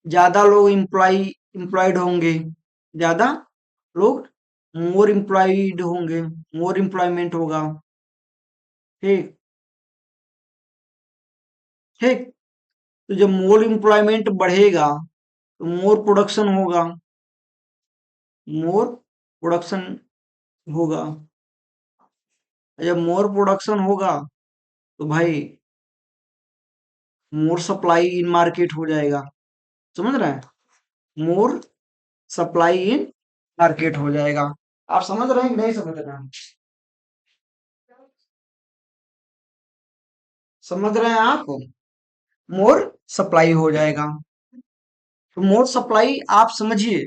A: ज्यादा लोग एम्प्लॉयड होंगे, ज्यादा लोग, मोर एम्प्लॉयड होंगे, मोर एम्प्लॉयमेंट होगा, ठीक, ठीक, तो जब मोर एम्प्लॉयमेंट बढ़ेगा तो मोर प्रोडक्शन होगा, मोर प्रोडक्शन होगा, जब मोर प्रोडक्शन होगा तो भाई मोर सप्लाई इन मार्केट हो जाएगा, समझ रहे हैं, मोर सप्लाई इन मार्केट हो जाएगा, आप समझ रहे हैं कि नहीं समझ रहे हैं, समझ रहे हैं आप, मोर सप्लाई हो जाएगा, तो मोर सप्लाई आप समझिए,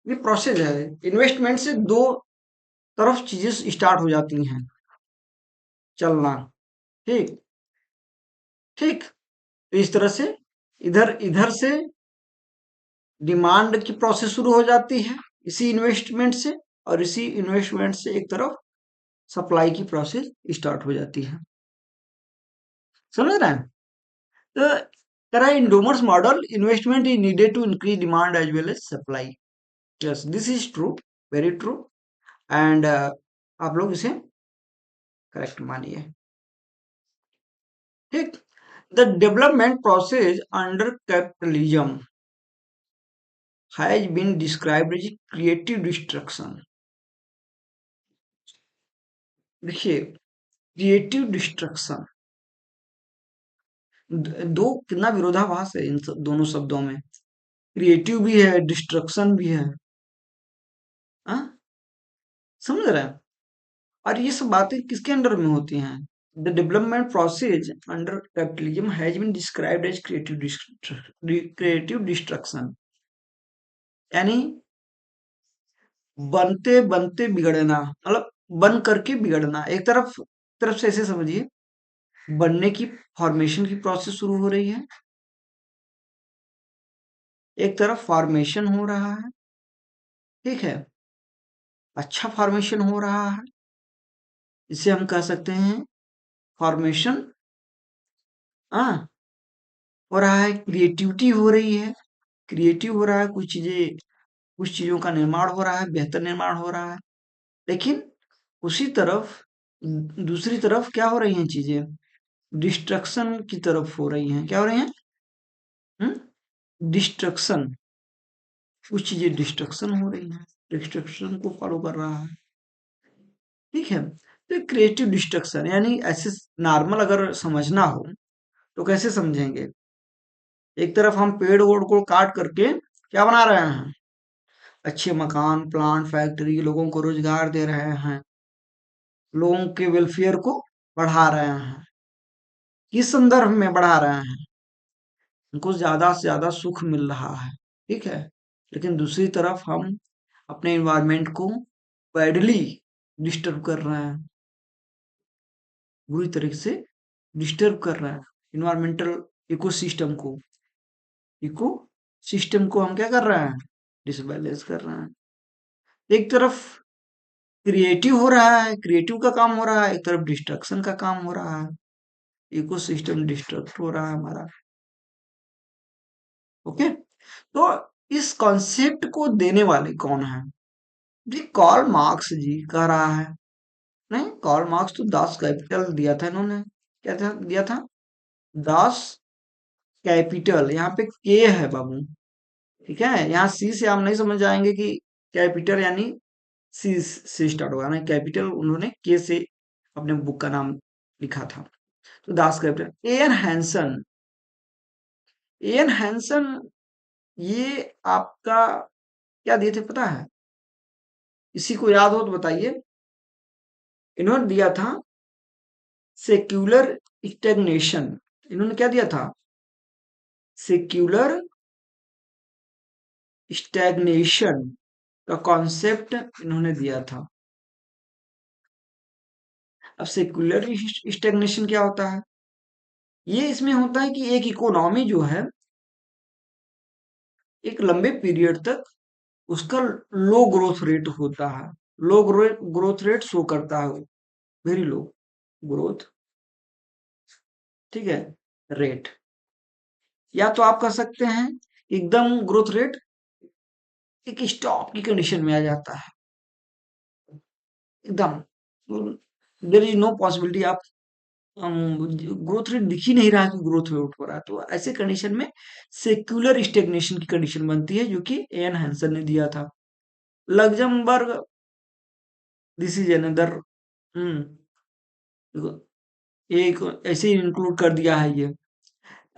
A: ये प्रोसेस है, इन्वेस्टमेंट से दो तरफ चीजें स्टार्ट हो जाती हैं चलना, ठीक, ठीक, तो इस तरह से इधर इधर से डिमांड की प्रोसेस शुरू हो जाती है इसी इन्वेस्टमेंट से, और इसी इन्वेस्टमेंट से एक तरफ सप्लाई की प्रोसेस स्टार्ट हो जाती है। समझ रहे हैं? तो कह रहा है in Domar's model investment is needed to increase demand as well as supply. Yes, this is true, very true. And आप लोग इसे करेक्ट मानिए। ठीक। The development process under capitalism has been described as creative destruction. देखिए, creative destruction, दो कितना विरोधाभास है इन दोनों शब्दों में। क्रिएटिव भी है, डिस्ट्रक्शन भी है। हाँ, समझ रहे हैं? और ये सब बातें किसके अंडर में होती हैं? The development process under capitalism has been described as creative destruction, यानी बनते बनते बिगड़ना, मतलब बन करके बिगड़ना। एक तरफ तरफ से ऐसे समझिए, बनने की फॉर्मेशन की प्रोसेस शुरू हो रही है, एक तरफ फॉर्मेशन हो रहा है, ठीक है, अच्छा फॉर्मेशन हो रहा है, इसे हम कह सकते हैं फॉर्मेशन। हाँ, हो रहा है, क्रिएटिविटी हो रही है, क्रिएटिव हो रहा है, कुछ चीजों का निर्माण हो रहा है, बेहतर निर्माण हो रहा है। लेकिन उसी तरफ दूसरी तरफ क्या हो रही हैं चीजें? डिस्ट्रक्शन की तरफ हो रही हैं। क्या हो रही हैं? डिस्ट्रक्शन, कुछ चीजें डिस्ट्रक्शन हो रही हैं, डिस्ट्रक्शन को फॉलो कर रहा है, ठीक है। तो क्रिएटिव डिस्ट्रक्शन यानी ऐसे नॉर्मल अगर समझना हो तो कैसे समझेंगे? एक तरफ हम पेड़ ओड़ को काट करके क्या बना रहे हैं? अच्छे मकान, प्लांट, फैक्ट्री, लोगों को रोजगार दे रहे हैं, लोगों के वेलफेयर को बढ़ा रहे हैं। किस संदर्भ में बढ़ा रहे हैं? उनको ज्यादा से ज्यादा सुख मिल रहा है, ठीक है। लेकिन दूसरी तरफ हम अपने इन्वायरमेंट को बैडली डिस्टर्ब कर रहे हैं, बुरी तरीके से डिस्टर्ब कर रहे हैं इन्वायरमेंटल इकोसिस्टम को। इको सिस्टम को हम क्या कर रहे हैं? डिसबैलेंस कर रहे हैं। एक तरफ क्रिएटिव हो रहा है, क्रिएटिव का काम हो रहा है, एक तरफ डिस्ट्रक्शन का काम हो रहा है, इकोसिस्टम डिस्ट्रक्ट हो रहा है हमारा। ओके, तो इस कॉन्सेप्ट को देने वाले कौन है? जी कार्ल मार्क्स जी कह रहा है। नहीं, कार्ल मार्क्स तो दास कैपिटल दिया था इन्होंने। क्या था दिया था? Das Kapital. यहाँ पे के है बाबू, ठीक है। यहाँ सी से हम नहीं समझ जाएंगे कि कैपिटल यानी सी से स्टार्ट होगा, ना, कैपिटल उन्होंने के से अपने बुक का नाम लिखा था। तो Das Kapital. An Hansen, an Hansen, ये आपका क्या दिए थे पता है? इसी को याद हो तो बताइए। इन्होंने दिया था सेक्युलर स्टेगनेशन। इन्होंने क्या दिया था? सेक्युलर स्टैग्नेशन का कॉन्सेप्ट इन्होंने दिया था। अब सेक्युलर स्टैग्नेशन क्या होता है? ये इसमें होता है कि एक इकोनॉमी जो है एक लंबे पीरियड तक उसका लो ग्रोथ रेट होता है, लो ग्रोथ रेट शो करता है, वेरी लो ग्रोथ, ठीक है, रेट। या तो आप कह सकते हैं एकदम ग्रोथ रेट एक स्टॉप की कंडीशन में आ जाता है, एकदम देयर इज नो पॉसिबिलिटी आप ग्रोथ रेट दिख ही नहीं रहा कि ग्रोथ रेट हो रहा है। तो ऐसे कंडीशन में सेक्युलर स्टेग्नेशन की कंडीशन बनती है, जो कि एन हैंसन ने दिया था। लग्जमबर्ग, दिस इज अनदर, एक ऐसे इंक्लूड कर दिया है ये।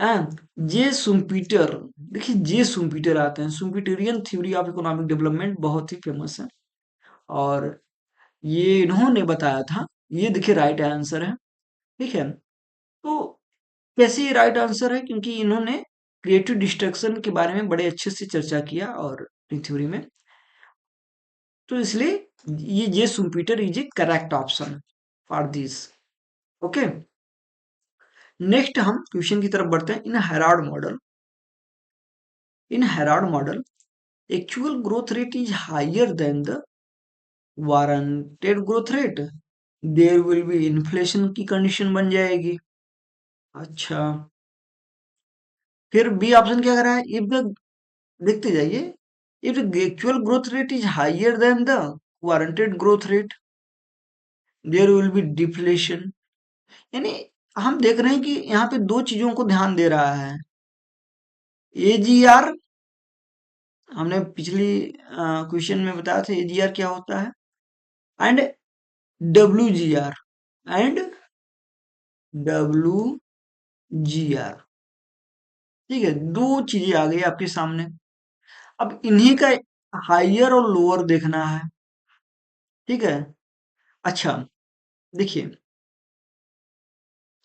A: जे सुम्पीटर, देखिए जे सुम्पीटर आते हैं, सुम्पीटेरियन थ्योरी ऑफ इकोनॉमिक डेवलपमेंट बहुत ही फेमस है, और ये इन्होंने बताया था। ये देखिए राइट आंसर है, ठीक है। तो कैसे ये राइट आंसर है? क्योंकि इन्होंने क्रिएटिव डिस्ट्रक्शन के बारे में बड़े अच्छे से चर्चा किया और अपनी थ्योरी में, तो इसलिए ये J Schumpeter is a correct option for this. Okay, next हम क्वेश्चन की तरफ बढ़ते हैं। In Harrod model actual growth rate is higher than the warranted growth rate, there will be inflation की कंडीशन बन जाएगी। अच्छा, फिर बी ऑप्शन क्या कर रहा है? इफ द, देखते जाइए, if the actual growth rate is higher than the warranted growth rate, there will be deflation. यानी हम देख रहे हैं कि यहाँ पे दो चीजों को ध्यान दे रहा है। एजीआर, हमने पिछली क्वेश्चन में बताया था एजीआर क्या होता है, and W and W G R. ठीक है, दो चीजें आ गई आपके सामने। अब इन्हीं का हायर और लोअर देखना है। ठीक है, अच्छा, देखिए,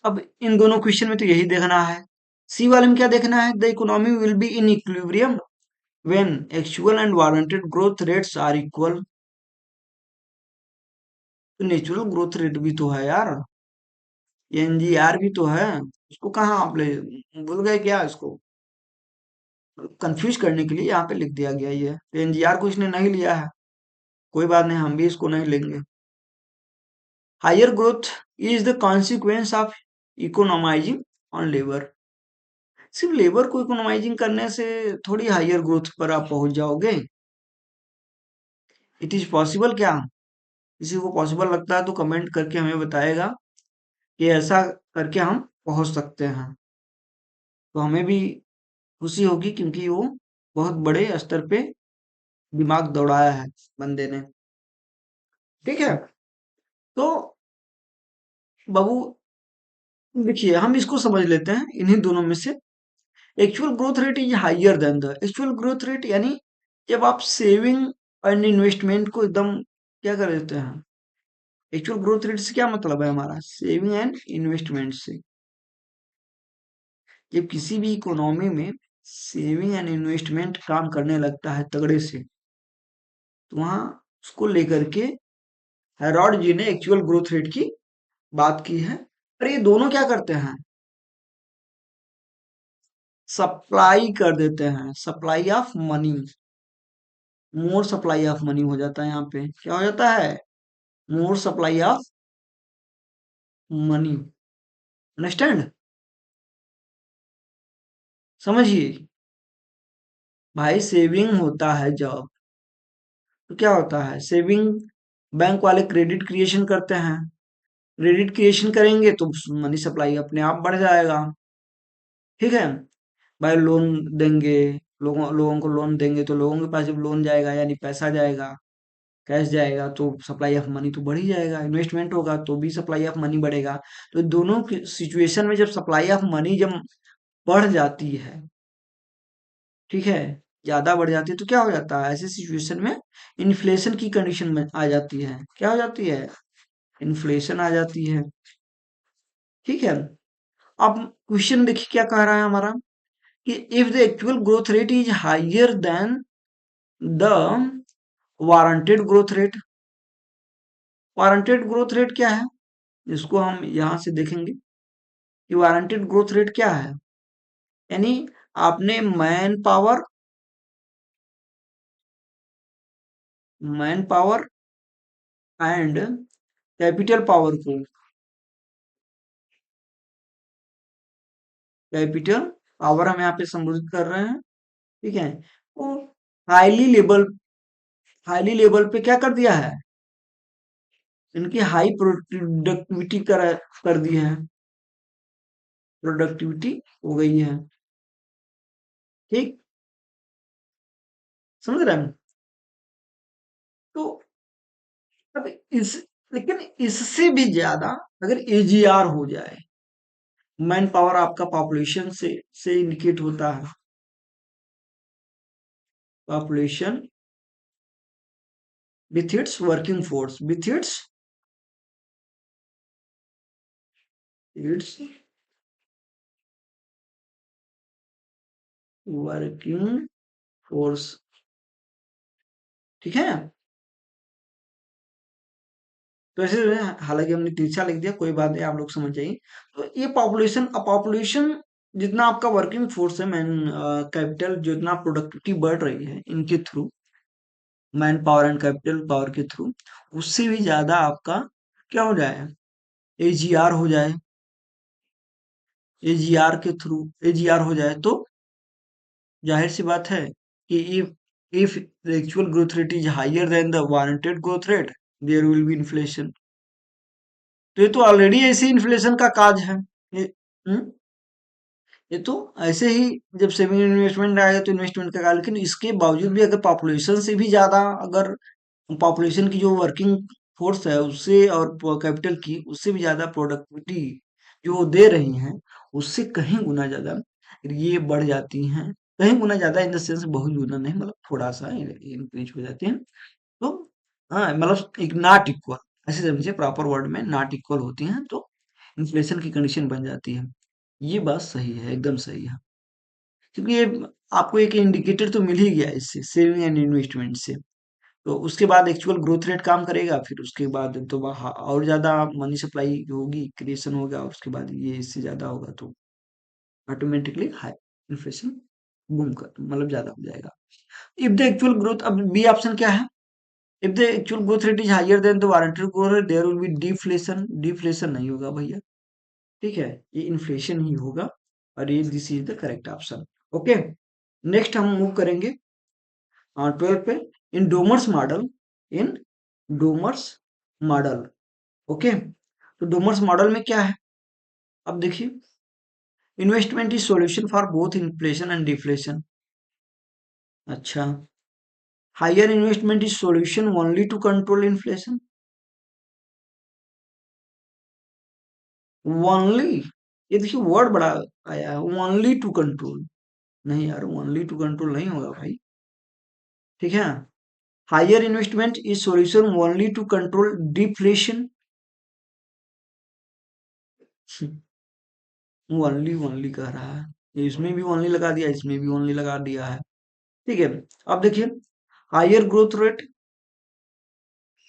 A: अब इन दोनों क्वेश्चन में तो यही देखना है। सी वाले में क्या देखना है? The economy will be in equilibrium when actual and warranted growth rates are equal. तो नेचुरल ग्रोथ रेट भी तो है यार, एनजीआर भी तो है। उसको कहाँ आप ले भूल गए क्या? इसको कंफ्यूज करने के लिए यहाँ पे लिख दिया गया ये। तो एनजीआर को इसने नहीं लिया है, कोई बात नहीं, हम भी इसको नहीं लेंगे। Higher growth is the consequence of economising on labour. सिर्फ लेबर को इकोनोमाइजिंग करने से थोड़ी हायर ग्रोथ पर आप पहुंच जाओगे। इट इज पॉसिबल क्या? किसी को पॉसिबल लगता है तो कमेंट करके हमें बताएगा कि ऐसा करके हम पहुंच सकते हैं, तो हमें भी खुशी होगी, क्योंकि वो बहुत बड़े स्तर पे दिमाग दौड़ाया है बंदे ने। ठीक है, तो बाबू देखिए, हम इसको समझ लेते हैं इन्हीं दोनों में से। Actual growth rate is higher than the actual growth rate, यानी जब आप सेविंग एंड इन्वेस्टमेंट को एकदम क्या कर देते हैं। एक्चुअल ग्रोथ रेट से क्या मतलब है हमारा? सेविंग एंड इन्वेस्टमेंट से। जब किसी भी इकोनॉमी में सेविंग एंड इन्वेस्टमेंट काम करने लगता है तगड़े से, तो वहां उसको लेकर के हेरॉड जी ने एक्चुअल ग्रोथ रेट की बात की है। और ये दोनों क्या करते हैं? सप्लाई कर देते हैं, supply of money. More supply of money हो जाता है यहाँ पे। क्या हो जाता है? मोर सप्लाई ऑफ मनी। अंडरस्टैंड? समझिए, भाई सेविंग होता है जब, तो क्या होता है? सेविंग, बैंक वाले क्रेडिट क्रिएशन करते हैं। क्रेडिट क्रिएशन करेंगे तो मनी सप्लाई अपने आप बढ़ जाएगा। ठीक है, भाई लोन देंगे, लोगों लोगों को लोन देंगे तो लोगों के पास जब लोन जाएगा यानी पैसा जाएगा, कैश जाएगा, तो सप्लाई ऑफ मनी तो बढ़ ही जाएगा। इन्वेस्टमेंट होगा तो भी सप्लाई ऑफ मनी बढ़ेगा। तो दोनों की सिचुएशन में जब सप्लाई ऑफ मनी जब बढ़ जाती है, ठीक है, ज्यादा बढ़ जाती है, तो क्या हो जाता है? ऐसे सिचुएशन में इन्फ्लेशन की कंडीशन में आ जाती है। क्या हो जाती है? इन्फ्लेशन आ जाती है। ठीक है, अब क्वेश्चन देखिए क्या कह रहा है हमारा, कि if the actual growth rate is higher than the warranted growth rate. Warranted growth rate क्या है? इसको हम यहां से देखेंगे कि वारंटेड ग्रोथ रेट क्या है। यानी आपने man power and capital power को, कैपिटल पावर हम यहाँ पे संबोधित कर रहे हैं। ठीक है, वो हाईली लेवल हाईली लेवल पे क्या कर दिया है? इनकी हाई प्रोडक्टिविटी कर दी है। प्रोडक्टिविटी हो गई है। ठीक, समझ रहे हैं? तो अब इस लेकिन इससे भी ज्यादा अगर एजीआर हो जाए, मैन पावर आपका पॉपुलेशन से इंडिकेट होता है। Population with its working force, with its working force. ठीक है, तो ऐसे जो है, हालांकि हमने तिरछा लिख दिया, कोई बात नहीं, आप लोग समझ जाइए। तो ये पॉपुलेशन जितना आपका वर्किंग फोर्स है, मैन कैपिटल, जितना प्रोडक्टिविटी बढ़ रही है इनके through, man power and capital power के थ्रू, उससे भी ज्यादा आपका क्या हो जाए, एजीआर हो जाए, एजीआर के थ्रू एजीआर हो जाए, तो जाहिर सी बात है कि if the actual growth rate is higher than the warranted growth rate, there will be inflation. तो ये तो ऑलरेडी ऐसे इन्फ्लेशन का काज है। ये हम्म, ये तो ऐसे ही, जब सेविंग इन्वेस्टमेंट आएगा तो इन्वेस्टमेंट का, लेकिन इसके बावजूद भी अगर पॉपुलेशन से भी ज्यादा, अगर पॉपुलेशन की जो वर्किंग फोर्स है उससे, और कैपिटल की उससे भी ज्यादा प्रोडक्टिविटी जो वो दे रही हैं, उससे कहीं गुना ज्यादा ये बढ़ जाती हैं, कहीं गुना ज्यादा इन द सेंस, बहुत गुना नहीं, मतलब थोड़ा सा इंक्रीज हो जाते हैं। तो हाँ, मतलब एक नॉट इक्वल, ऐसे समझिए, प्रॉपर वर्ड में नॉट इक्वल होती हैं, तो इन्फ्लेशन की कंडीशन बन जाती है। ये बात सही है, एकदम सही है, क्योंकि ये आपको एक इंडिकेटर तो मिल ही गया इससे, सेविंग एंड इन्वेस्टमेंट से। तो उसके बाद एक्चुअल ग्रोथ रेट काम करेगा, फिर उसके बाद तो और ज्यादा मनी सप्लाई होगी, क्रिएशन होगा, और उसके बाद ये इससे ज्यादा होगा, तो ऑटोमेटिकली हाई इन्फ्लेशन बूम कर, मतलब ज्यादा हो जाएगा। इफ द एक्चुअल ग्रोथ, अब बी ऑप्शन क्या है, if the actual growth rate is higher than the warranted growth rate, there will be deflation. Deflation नहीं होगा भैया, ठीक है, ये इन्फ्लेशन ही होगा, और ये this is the correct option. Okay, next हम मूव करेंगे 12 पे, in Domar's model, in Domar's model. Okay, तो डोमर्स मॉडल में क्या है, अब देखिए, investment is solution for both inflation and deflation. अच्छा, higher investment is solution only to control inflation. Only, ये देखिए वर्ड बड़ा आया है, ओनली टू कंट्रोल। नहीं यार, ओनली टू कंट्रोल नहीं होगा भाई, ठीक है। Higher investment is solution only to control deflation. Only only कह रहा है, इसमें भी ओनली लगा दिया, इसमें भी ओनली लगा दिया है, ठीक है। अब देखिए, higher growth rate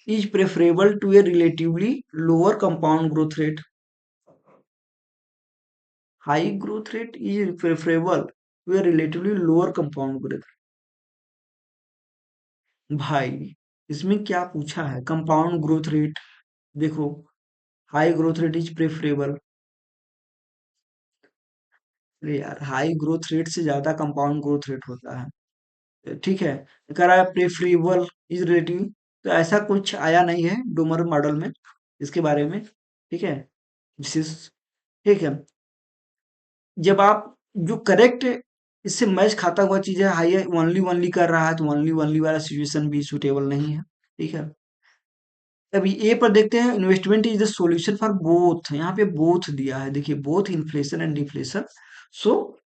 A: is preferable to a relatively lower compound growth rate. High growth rate is preferable to a relatively lower compound growth. भाई, इसमें क्या पूछा है, कंपाउंड ग्रोथ रेट, देखो, high growth rate is preferable, अरे यार, high growth rate से ज्यादा कंपाउंड ग्रोथ रेट होता है, ठीक है। कह रहा है प्रेफरेबल इज रिलेटिव, तो ऐसा कुछ आया नहीं है डोमर मॉडल में इसके बारे में, ठीक है, विशेष, ठीक है। जब आप जो करेक्ट इससे मैच खाता हुआ चीज है, हाई ओनली ओनली कर रहा है, तो ओनली ओनली वाला सिचुएशन भी सुटेबल नहीं है, ठीक है। अभी ए पर देखते हैं, investment is the solution for both, यहाँ पे बोथ दिया है, देखिए, both inflation and deflation, so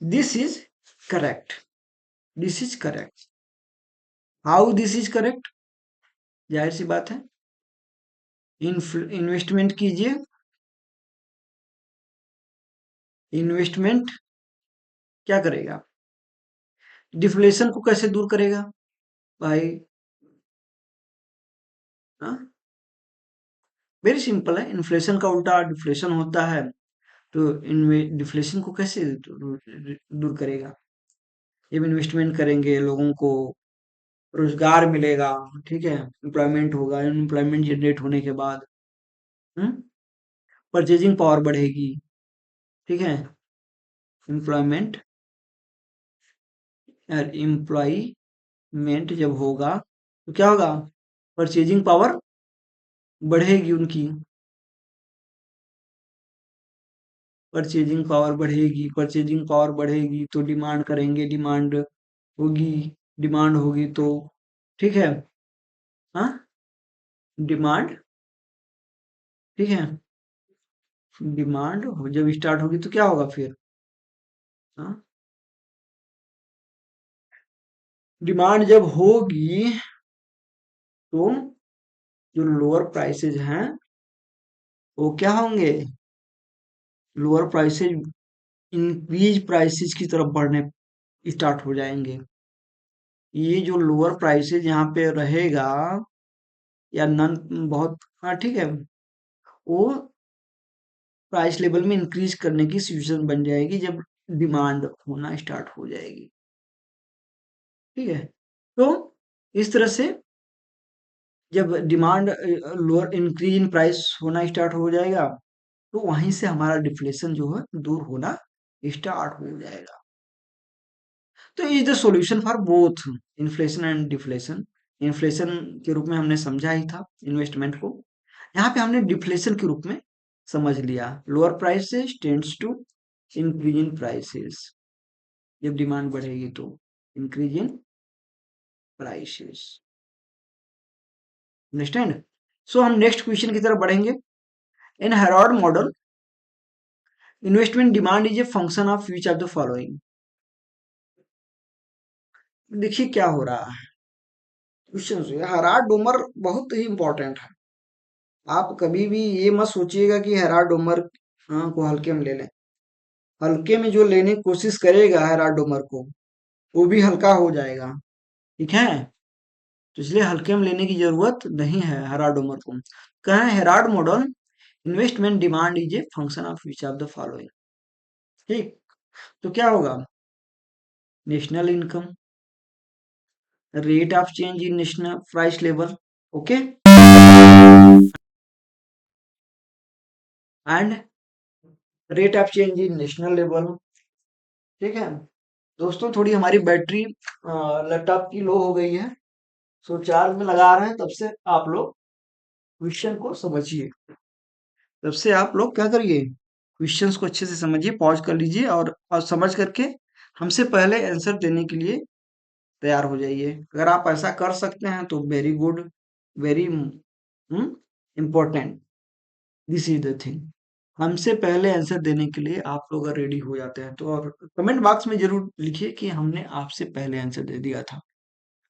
A: this is correct, this is correct. How this is correct, जाहिर सी बात है, इन्वेस्टमेंट कीजिए, इन्वेस्टमेंट क्या करेगा, डिफ्लेशन को कैसे दूर करेगा भाई, वेरी सिंपल है, इन्फ्लेशन का उल्टा डिफ्लेशन होता है, तो डिफ्लेशन को कैसे दूर करेगा, जब इन्वेस्टमेंट करेंगे, लोगों को रोजगार मिलेगा, ठीक है, एम्प्लॉयमेंट होगा, एम्प्लॉयमेंट जनरेट होने के बाद परचेजिंग पावर बढ़ेगी, ठीक है, एम्प्लॉयमेंट, एम्प्लॉयमेंट जब होगा तो क्या होगा, परचेजिंग पावर बढ़ेगी उनकी, परचेजिंग पावर बढ़ेगी, परचेजिंग पावर बढ़ेगी तो डिमांड करेंगे, होगी डिमांड होगी तो, ठीक है, हाँ, डिमांड, ठीक है, डिमांड जब स्टार्ट होगी तो क्या होगा फिर, हाँ, डिमांड जब होगी तो जो लोअर प्राइसेज हैं वो क्या होंगे, लोअर प्राइसेज इंक्रीज प्राइसेज की तरफ बढ़ने स्टार्ट हो जाएंगे। ये जो लोअर प्राइसेज यहाँ पे रहेगा, या नन बहुत, हाँ ठीक है, वो प्राइस लेवल में इंक्रीज करने की सिचुएशन बन जाएगी जब डिमांड होना स्टार्ट हो जाएगी। ठीक है, तो इस तरह से जब demand lower increase in price होना स्टार्ट हो जाएगा, तो वहीं से हमारा डिफ्लेशन जो है दूर होना स्टार्ट हो जाएगा। तो is the solution for both inflation and deflation. Inflation के रूप में हमने समझा ही था इन्वेस्टमेंट को, यहाँ पे हमने डिफ्लेशन के रूप में समझ लिया। Lower prices tends to increase in prices, जब डिमांड बढ़ेगी तो increase in prices. Understand? So हम नेक्स्ट क्वेश्चन की तरफ बढ़ेंगे। In Harrod model investment demand is a function of which of the following. देखिए क्या हो रहा है क्वेश्चन से। हेराल्ड डोमर बहुत ही इंपॉर्टेंट है। आप कभी भी ये मत सोचिएगा कि हेराल्ड डोमर को हल्के में ले लें। हल्के में जो लेने की कोशिश करेगा हेराल्ड डोमर को, वो भी हल्का हो जाएगा। ठीक है, तो इसलिए हल्के में लेने की जरूरत नहीं है हेराल्ड डोमर को। कहा है Herald model investment demand is a function of which of the following. ठीक, तो क्या होगा? National income, rate of change in national price level, okay, and rate of change in national level. ठीक है दोस्तों, थोड़ी हमारी बैटरी लैपटॉप की लो हो गई है, सो चार्ज में लगा रहे हैं। तब से आप लोग क्वेश्चन को समझिए, तब से आप लोग क्या करिए, क्वेश्चंस को अच्छे से समझिए, पॉज कर लीजिए और समझ करके हमसे पहले आंसर देने के लिए तैयार हो जाइए। अगर आप ऐसा कर सकते हैं तो very good, very important, this is the thing. हमसे पहले आंसर देने के लिए आप लोग अगर रेडी हो जाते हैं तो, और कमेंट बॉक्स में जरूर लिखिए कि हमने आपसे पहले आंसर दे दिया था।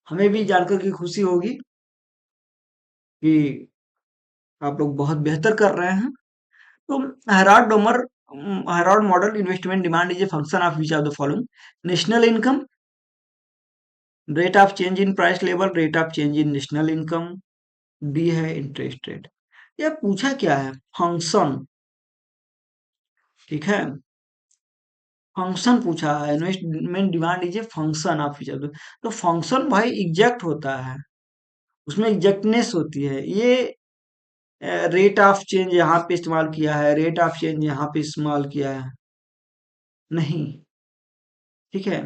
A: हमें भी जानकर की खुशी होगी कि आप लोग बहुत बेहतर कर रहे हैं। तो Herald Domar Herald model investment demand is a function of which of the following? National income, rate of change in price level, rate of change in national income, D है इंटरेस्ट रेट। ये पूछा क्या है? Function. ठीक है, function पूछा है। Investment demand is a function of which of the, तो फंक्शन भाई एग्जैक्ट होता है, उसमें एग्जैक्टनेस होती है। ये रेट ऑफ चेंज यहाँ पे इस्तेमाल किया है, रेट ऑफ चेंज यहाँ पे इस्तेमाल किया है नहीं। ठीक है,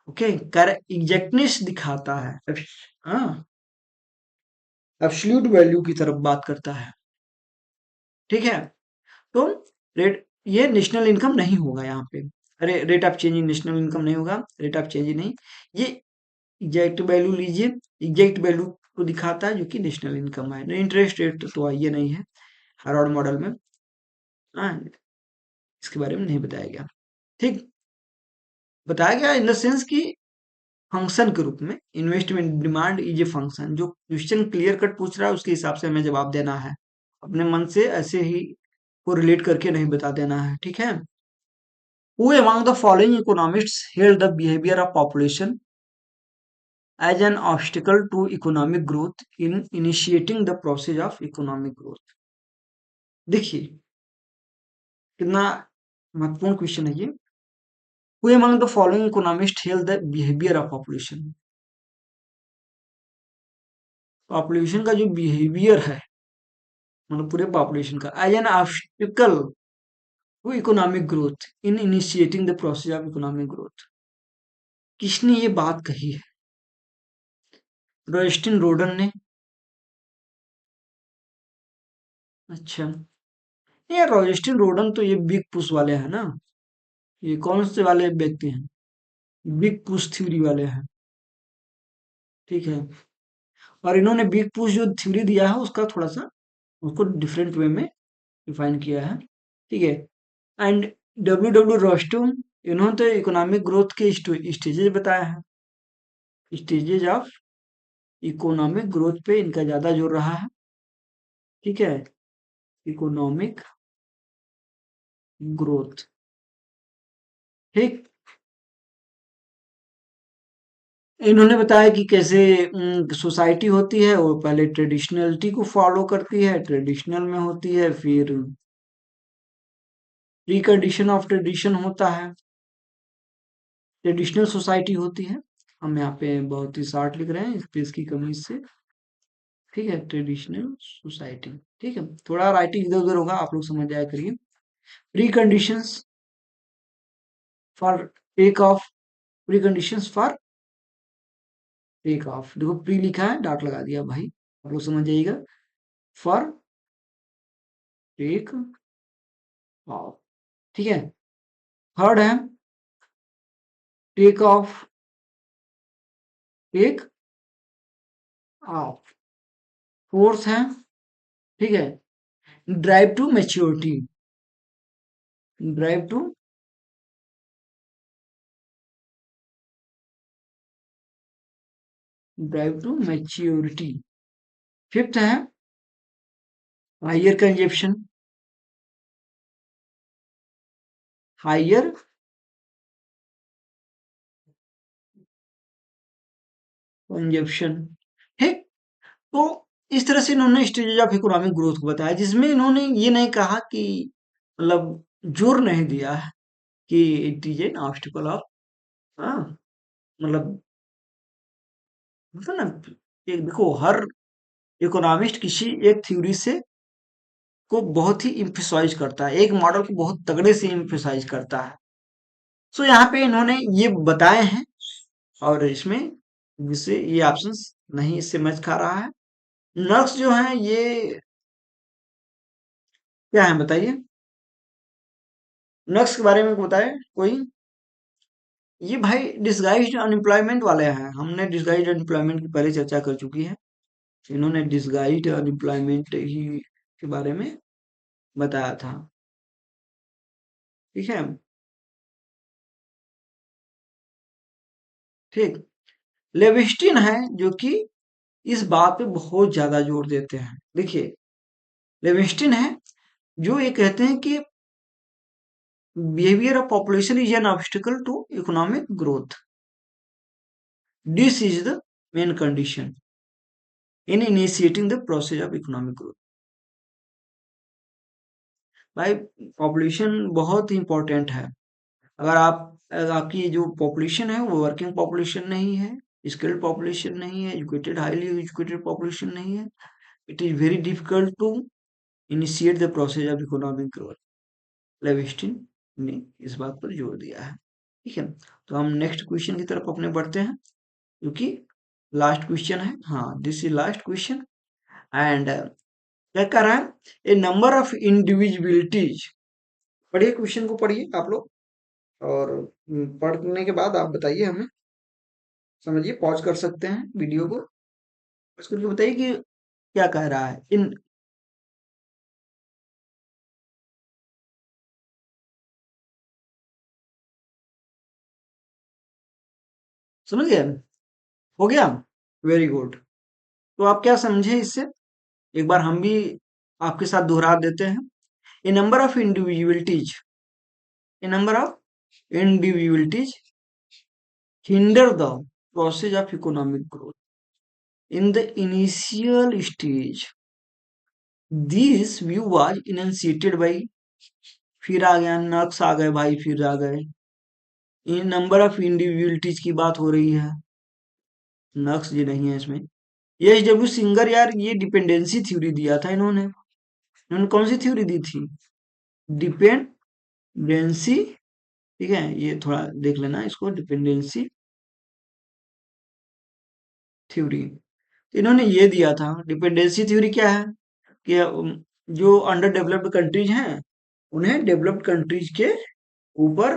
A: ओके, कर एग्जैक्टनेस दिखाता है। हाँ, एब्सोल्यूट वैल्यू की तरफ बात करता है। ठीक है, तो रेट, ये नेशनल इनकम नहीं होगा यहाँ पे। अरे rate of change in national income नहीं होगा, रेट ऑफ चेंज नहीं, ये एग्जैक्ट वैल्यू लीजिए, एग्जैक्ट वैल्यू को दिखाता है जो कि नेशनल इनकम है। इंटरेस्ट रेट तो ये नहीं है हार्वर्ड मॉडल में, हाँ, इसके बारे में नहीं बताया गया। ठीक, बताया गया इन द सेंस कि फंक्शन के रूप में investment demand is a function. जो क्वेश्चन क्लियर कट पूछ रहा है उसके हिसाब से हमें जवाब देना है, अपने मन से ऐसे ही को रिलेट करके नहीं बता देना है। ठीक है, who among the following economists held the behaviour of population as an obstacle to economic growth in initiating the process of economic growth. देखिए कितना महत्वपूर्ण क्वेश्चन है ये। Who among the following economist held the behaviour of population. Population का जो behaviour है, मतलब पूरे पॉपुलेशन का, as an obstacle to economic growth in initiating the process of economic growth. किसने ये बात कही है? रॉयस्टिन रोडन ने। अच्छा, ये रॉयस्टिन रोडन तो ये बिग पुश वाले हैं ना, ये कौन से वाले व्यक्ति हैं? बिग पुश थ्योरी वाले हैं। ठीक है, और इन्होंने बिग पुश जो थ्योरी दिया है उसका थोड़ा सा उसको डिफरेंट वे में डिफाइन किया है। ठीक है, एंड डब्ल्यू डब्ल्यू रॉस्टन, इन्होंने तो इकोनॉमिक ग्रोथ के स्टेजेस बताया है। स्टेजेस ऑफ इकोनॉमिक ग्रोथ पे इनका ज्यादा जोर रहा है। ठीक है, इकोनॉमिक ग्रोथ। ठीक, इन्होंने बताया कि कैसे सोसाइटी होती है, वो पहले ट्रेडिशनलिटी को फॉलो करती है, ट्रेडिशनल में होती है, फिर प्रीकंडीशन ऑफ ट्रेडिशन होता है, ट्रेडिशनल सोसाइटी होती है। हम यहाँ पे बहुत ही शार्ट लिख रहे हैं स्पेस की कमी से। ठीक है, ट्रेडिशनल सोसाइटी। ठीक है, थोड़ा राइटिंग इधर उधर होगा, आप लोग समझ जाया करिए। Preconditions for take off, preconditions for take off, देखो प्री लिखा है, डॉट लगा दिया भाई, आप लोग समझ जाइएगा। For take off. ठीक है, थर्ड है take off, take off. Fourth है, ठीक है, drive to maturity, drive to drive to maturity. Fifth है हायर कंजप्शन, हायर कंजप्शन। ठीक, तो इस तरह से इन्होंने स्टेजेस ऑफ इकोनॉमिक ग्रोथ को बताया, जिसमें इन्होंने ये नहीं कहा कि मतलब जोर नहीं दिया है कि it is an obstacle of, हाँ, मतलब ना, एक देखो हर इकोनॉमिस्ट किसी एक थ्योरी से को बहुत ही इम्फेसाइज करता है, एक मॉडल को बहुत तगड़े से इम्फेसाइज करता है। सो यहाँ पे इन्होंने ये बताए हैं, और इसमें जिससे ये ऑप्शंस नहीं इससे मैच खा रहा है। नर्स जो है ये क्या है बताइए, नक्स के बारे में बताए कोई। ये भाई डिसगाइज्ड अनएम्प्लॉयमेंट वाले हैं, हमने डिसगाइज्ड अनएम्प्लॉयमेंट की पहले चर्चा कर चुकी है। इन्होंने डिसगाइज्ड अनएम्प्लॉयमेंट ही के बारे में बताया था। ठीक है, ठीक। लेविस्टिन है जो कि इस बात पे बहुत ज्यादा जोर देते हैं। देखिए, लेविस्टिन है जो ये कहते हैं कि behaviour of population is an obstacle to economic growth, this is the main condition in initiating the process of economic growth. भाई पॉपुलेशन बहुत ही इंपॉर्टेंट है। अगर आपकी जो पॉपुलेशन है वो वर्किंग पॉपुलेशन नहीं है, स्किल्ड पॉपुलेशन नहीं है, एजुकेटेड हाईली एजुकेटेड पॉपुलेशन नहीं है, it is very difficult to initiate the process of economic growth. लेविस्टिन ने इस बात पर जोर दिया है। ठीक है, तो हम नेक्स्ट क्वेश्चन की तरफ अपने बढ़ते हैं, क्योंकि लास्ट क्वेश्चन है। हाँ, this is last question. And क्या कह रहा है, ए नंबर ऑफ इंडिविजुअलिटीज। पढ़िए क्वेश्चन को, पढ़िए आप लोग, और पढ़ने के बाद आप बताइए हमें, समझिए, पॉज कर सकते हैं वीडियो को, पॉज करके बताइए कि क्या कह रहा है इन। समझ गए, हो गया, वेरी गुड। तो आप क्या समझे इससे, एक बार हम भी आपके साथ दोहरा देते हैं। A number of individualities, a number of individualities hinder the process of economic growth in the initial stage. This view was enunciated by, फिर आ गया नक्स आ गए भाई, फिर आ गए, इन नंबर ऑफ इंडिविजुअलिटीज की बात हो रही है, नक्स ये नहीं है इसमें। एच डब्ल्यू सिंगर, यार ये डिपेंडेंसी थ्योरी दिया था इन्होंने। इन्होंने कौन सी थ्योरी दी थी, डिपेंडेंसी। ठीक है, ये थोड़ा देख लेना इसको, डिपेंडेंसी थ्योरी। इन्होंने ये दिया था, डिपेंडेंसी थ्योरी क्या है कि जो अंडर डेवलप्ड कंट्रीज हैं उन्हें डेवलप्ड कंट्रीज के ऊपर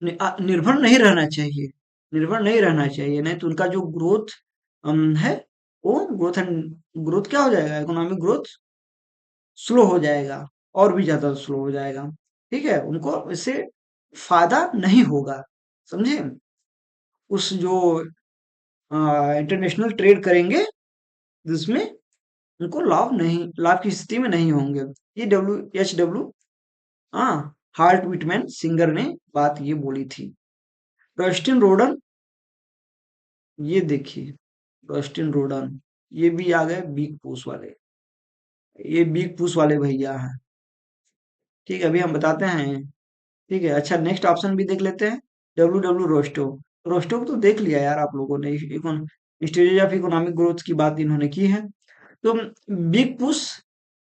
A: निर्भर नहीं रहना चाहिए, निर्भर नहीं रहना चाहिए, नहीं तो उनका जो ग्रोथ है, वो ग्रोथ क्या हो जाएगा, इकोनॉमिक ग्रोथ स्लो हो जाएगा, और भी ज्यादा स्लो हो जाएगा। ठीक है, उनको इससे फायदा नहीं होगा, समझे, उस जो इंटरनेशनल ट्रेड करेंगे जिसमें उनको लाभ की स्थिति में नहीं होंगे। ये एच डब्ल्यू हाँ, हार्ट विटमैन सिंगर ने बात ये बोली थी। रस्टिन रोडन ये देखिए डस्टिन रोडन, ये भी आ गए बिग पूस वाले। ये बिग पूस वाले भैया हैं। ठीक है, अभी हम बताते हैं। ठीक है, अच्छा नेक्स्ट ऑप्शन भी देख लेते हैं। W W Rosto. रोस्टो को तो देख लिया यार आप लोगों ने, स्टेज ऑफ इकोनॉमिक ग्रोथ की बात इन्होंने की है। तो बिग पुश,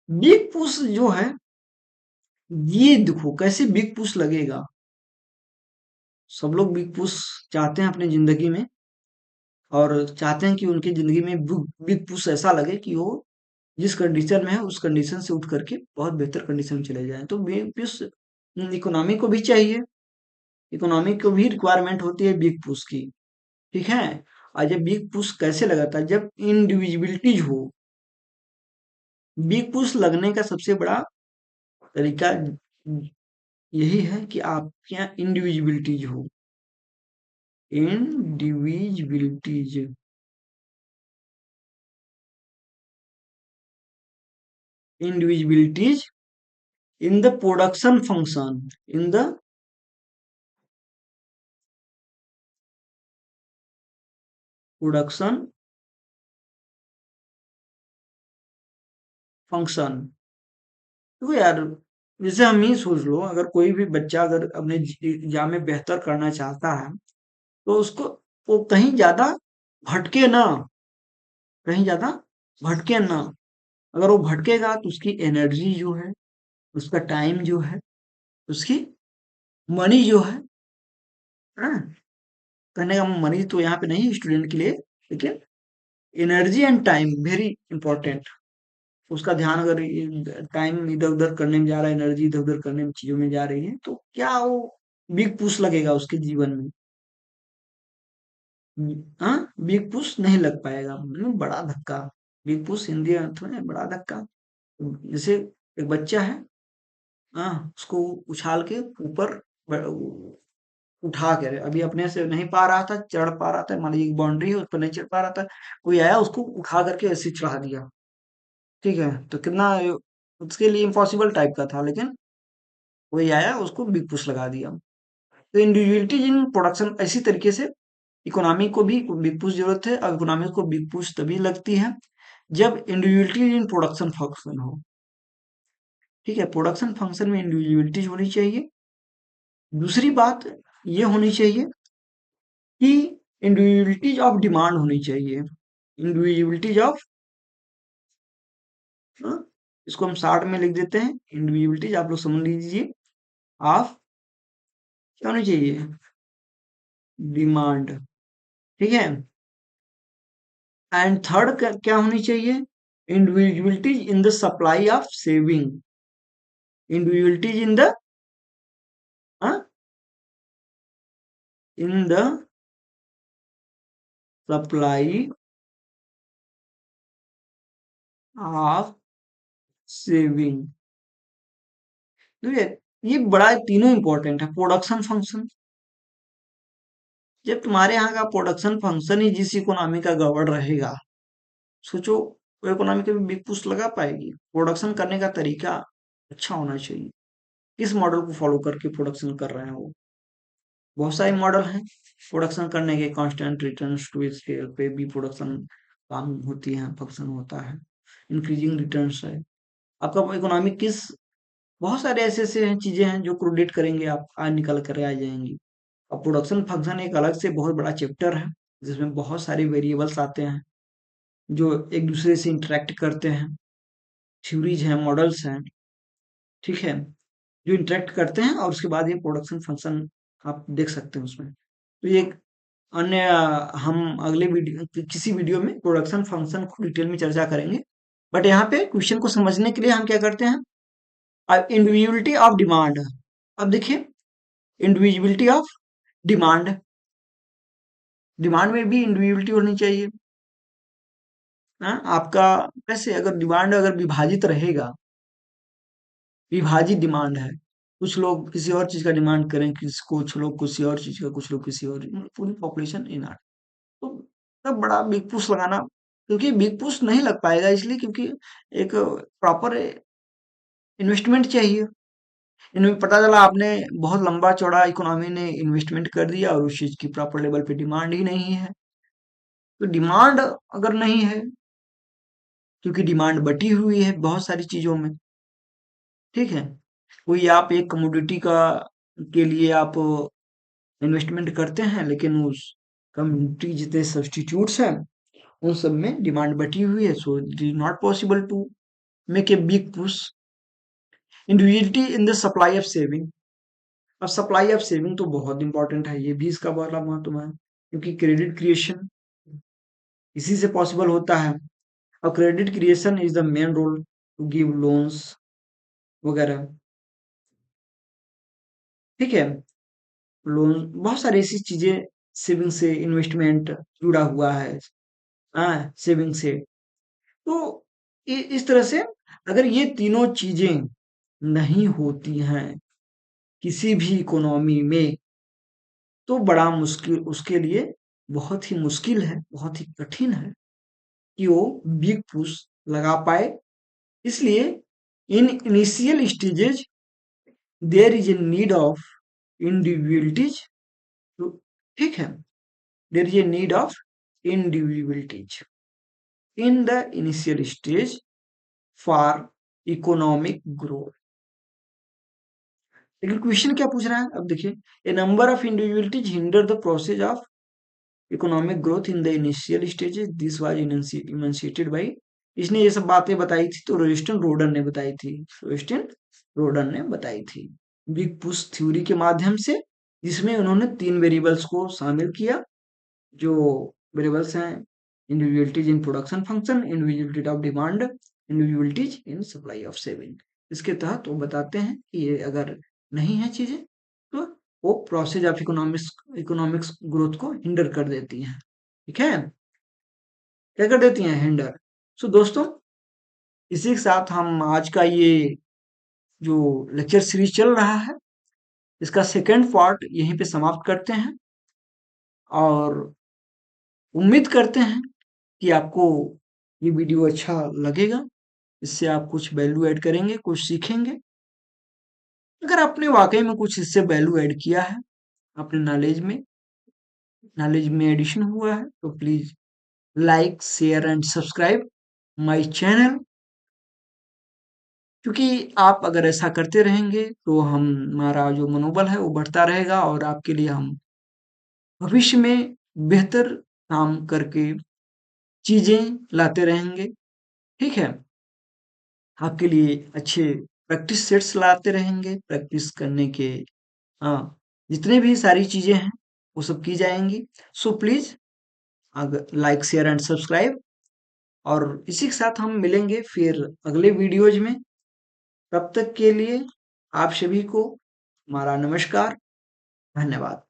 A: बिग पुश जो है, ये देखो कैसे बिग पुश लगेगा। सब लोग बिग पुश चाहते हैं अपनी जिंदगी में, और चाहते हैं कि उनकी जिंदगी में बिग पुश ऐसा लगे कि वो जिस कंडीशन में है उस कंडीशन से उठ करके बहुत बेहतर कंडीशन में चले जाएं। तो बिग पुश इकोनॉमी को भी चाहिए, इकोनॉमी को भी रिक्वायरमेंट होती है बिग पुश की। ठीक है। और जब बिग पुश कैसे लगाता है, जब इंडिविजिबिलिटीज हो। बिग पुश लगने का सबसे बड़ा तरीका यही है कि आपके यहाँ इंडिविजिबिलिटीज हो। Indivisibilities, indivisibilities in the production function, in the production function. तो यार, जैसे हम ही सोच लो, अगर कोई भी बच्चा अगर अपने एग्जाम में बेहतर करना चाहता है, तो उसको वो कहीं ज्यादा भटके ना, कहीं ज्यादा भटके ना। अगर वो भटकेगा तो उसकी एनर्जी जो है, उसका टाइम जो है, उसकी मनी जो है, हाँ, कहने का मनी तो यहाँ पे नहीं स्टूडेंट के लिए, लेकिन energy and time very important. उसका ध्यान अगर टाइम इधर उधर करने में जा रहा है, एनर्जी इधर उधर करने में चीजों में जा रही है, तो क्या वो बिग पुश लगेगा उसके जीवन में? हाँ, बिग पुश नहीं लग पाएगा। बड़ा धक्का। बिग पुश हिंदी अर्थ में बड़ा धक्का। जैसे एक बच्चा है, हाँ, उसको उछाल के ऊपर उठा के, अभी अपने से नहीं पा रहा था, चढ़ पा रहा था, मान लीजिए बाउंड्री है उस पर नहीं चढ़ पा रहा था, कोई आया उसको उठा करके ऐसे चढ़ा दिया। ठीक है, तो कितना उसके लिए इम्पॉसिबल टाइप का था, लेकिन कोई आया उसको बिग पुश लगा दिया। तो इंडिविजुअलिटी इन प्रोडक्शन इसी तरीके से इकोनॉमी को भी बिग पुश जरूरत है, और इकोनॉमी को बिग पुश तभी लगती है जब इंडिविजुअलिटी इन प्रोडक्शन फंक्शन हो। ठीक है, प्रोडक्शन फंक्शन में इंडिविजुअलिटीज होनी चाहिए। दूसरी बात ये होनी चाहिए कि इंडिविजुअलिटीज ऑफ डिमांड होनी चाहिए। इंडिविजुअलिटीज ऑफ, इसको हम शार्ट में लिख देते हैं, इंडिविजुअलिटीज आप लोग समझ लीजिए, ऑफ क्या होनी चाहिए, डिमांड। ठीक है। एंड थर्ड क्या होनी चाहिए, individualities in the supply of saving. Individualities in the, in the supply of saving. तो ये बड़ा तीनों इंपॉर्टेंट है। प्रोडक्शन फंक्शन, जब तुम्हारे यहाँ का प्रोडक्शन फंक्शन ही जिस इकोनॉमी का गड़बड़ रहेगा, सोचो वो इकोनॉमी कभी बिग पुश लगा पाएगी? प्रोडक्शन करने का तरीका अच्छा होना चाहिए। किस मॉडल को फॉलो करके प्रोडक्शन कर रहे हैं वो? बहुत सारे मॉडल हैं प्रोडक्शन करने के। कांस्टेंट रिटर्न्स टू स्केल पे भी प्रोडक्शन काम होती है, फंक्शन होता है। इंक्रीजिंग रिटर्न्स है। आपका इकोनॉमिक किस, बहुत सारे ऐसे ऐसे हैं, चीजें हैं जो कोरिलेट करेंगे, आप आज निकल कर आ जाएंगी। अब प्रोडक्शन फंक्शन एक अलग से बहुत बड़ा चैप्टर है, जिसमें बहुत सारे वेरिएबल्स आते हैं जो एक दूसरे से इंटरेक्ट करते हैं। थ्योरीज हैं, मॉडल्स हैं। ठीक है, जो इंटरेक्ट करते हैं, और उसके बाद ये प्रोडक्शन फंक्शन आप देख सकते हैं उसमें। तो ये एक अन्य, हम अगले वीडियो किसी वीडियो में प्रोडक्शन फंक्शन को डिटेल में चर्चा करेंगे। बट यहाँ पे क्वेश्चन को समझने के लिए हम क्या करते हैं, इंडिविजुअलिटी ऑफ डिमांड। अब देखिए, इंडिविजुअलिटी ऑफ डिमांड, डिमांड में भी इंडिविजुअलिटी होनी चाहिए। हाँ, आपका कैसे, अगर डिमांड अगर विभाजित रहेगा, विभाजित डिमांड है, कुछ लोग किसी और चीज का डिमांड करें, कुछ लोग किसी और चीज का, कुछ लोग किसी और, पूरी पॉपुलेशन इन आर, तो तब बड़ा बिग पुश लगाना, क्योंकि बिग पुश नहीं लग पाएगा इसलिए क्योंकि एक प्रॉपर इन्वेस्टमेंट चाहिए। इनमें पता चला आपने बहुत लंबा चौड़ा इकोनॉमी ने इन्वेस्टमेंट कर दिया और उस चीज की प्रॉपर लेवल पे डिमांड ही नहीं है, तो डिमांड अगर नहीं है, क्योंकि डिमांड बटी हुई है बहुत सारी चीजों में, ठीक है। कोई आप एक कमोडिटी का के लिए आप इन्वेस्टमेंट करते हैं, लेकिन उस कमोडिटी जितने सब्स्टिट्यूट्स हैं उन सब में डिमांड बटी हुई है, so it is not possible to make a big push. Individuality in the supply of saving. अब सप्लाई ऑफ सेविंग तो बहुत इंपॉर्टेंट है, ये भी इसका बड़ा महत्व है, क्योंकि क्रेडिट क्रिएशन इसी से पॉसिबल होता है। और credit creation is the main role to give loans वगैरह, ठीक है। लोन बहुत सारी ऐसी चीजें, सेविंग से इन्वेस्टमेंट जुड़ा हुआ है, हाँ सेविंग से। तो इस तरह से अगर ये तीनों चीजें नहीं होती हैं किसी भी इकोनॉमी में, तो बड़ा मुश्किल उसके लिए, बहुत ही मुश्किल है, बहुत ही कठिन है कि वो बिग पुश लगा पाए। इसलिए in initial stages there is a need of individualities, ठीक है। There is a need of individualities in the initial stage for economic growth. लेकिन क्वेश्चन क्या पूछ रहा है, अब देखिए, a number of individualities hinder the process of economic growth in the initial stages, this was initiated by, इसने ये सब बातें बताई थी तो रोस्टन रोडन ने बताई थी, रोस्टन रोडन ने बताई थी बिग पुश थ्योरी के माध्यम से, जिसमें उन्होंने 3 वेरिएबल्स को शामिल किया। जो वेरिएबल्स हैं, individualities in production function, individuality of demand, individualities in supply of saving. इसके तहत वो बताते हैं कि ये अगर नहीं है चीजें तो वो प्रोसेस ऑफ इकोनॉमिक्स ग्रोथ को हिंडर कर देती हैं, ठीक है। क्या कर देती हैं? हिंडर। सो दोस्तों, इसी के साथ हम आज का ये जो लेक्चर सीरीज चल रहा है इसका सेकेंड पार्ट यहीं पे समाप्त करते हैं, और उम्मीद करते हैं कि आपको ये वीडियो अच्छा लगेगा, इससे आप कुछ वैल्यू ऐड करेंगे, कुछ सीखेंगे। अगर आपने वाकई में कुछ इससे वैल्यू ऐड किया है, अपने नॉलेज में एडिशन हुआ है, तो please like share and subscribe my channel, क्योंकि आप अगर ऐसा करते रहेंगे तो हमारा जो मनोबल है वो बढ़ता रहेगा, और आपके लिए हम भविष्य में बेहतर काम करके चीजें लाते रहेंगे, ठीक है। आपके लिए अच्छे प्रैक्टिस सेट्स लाते रहेंगे, प्रैक्टिस करने के, हाँ, जितने भी सारी चीजें हैं वो सब की जाएंगी। सो प्लीज अगर लाइक शेयर एंड सब्सक्राइब, और इसी के साथ हम मिलेंगे फिर अगले वीडियोज में। तब तक के लिए आप सभी को हमारा नमस्कार, धन्यवाद।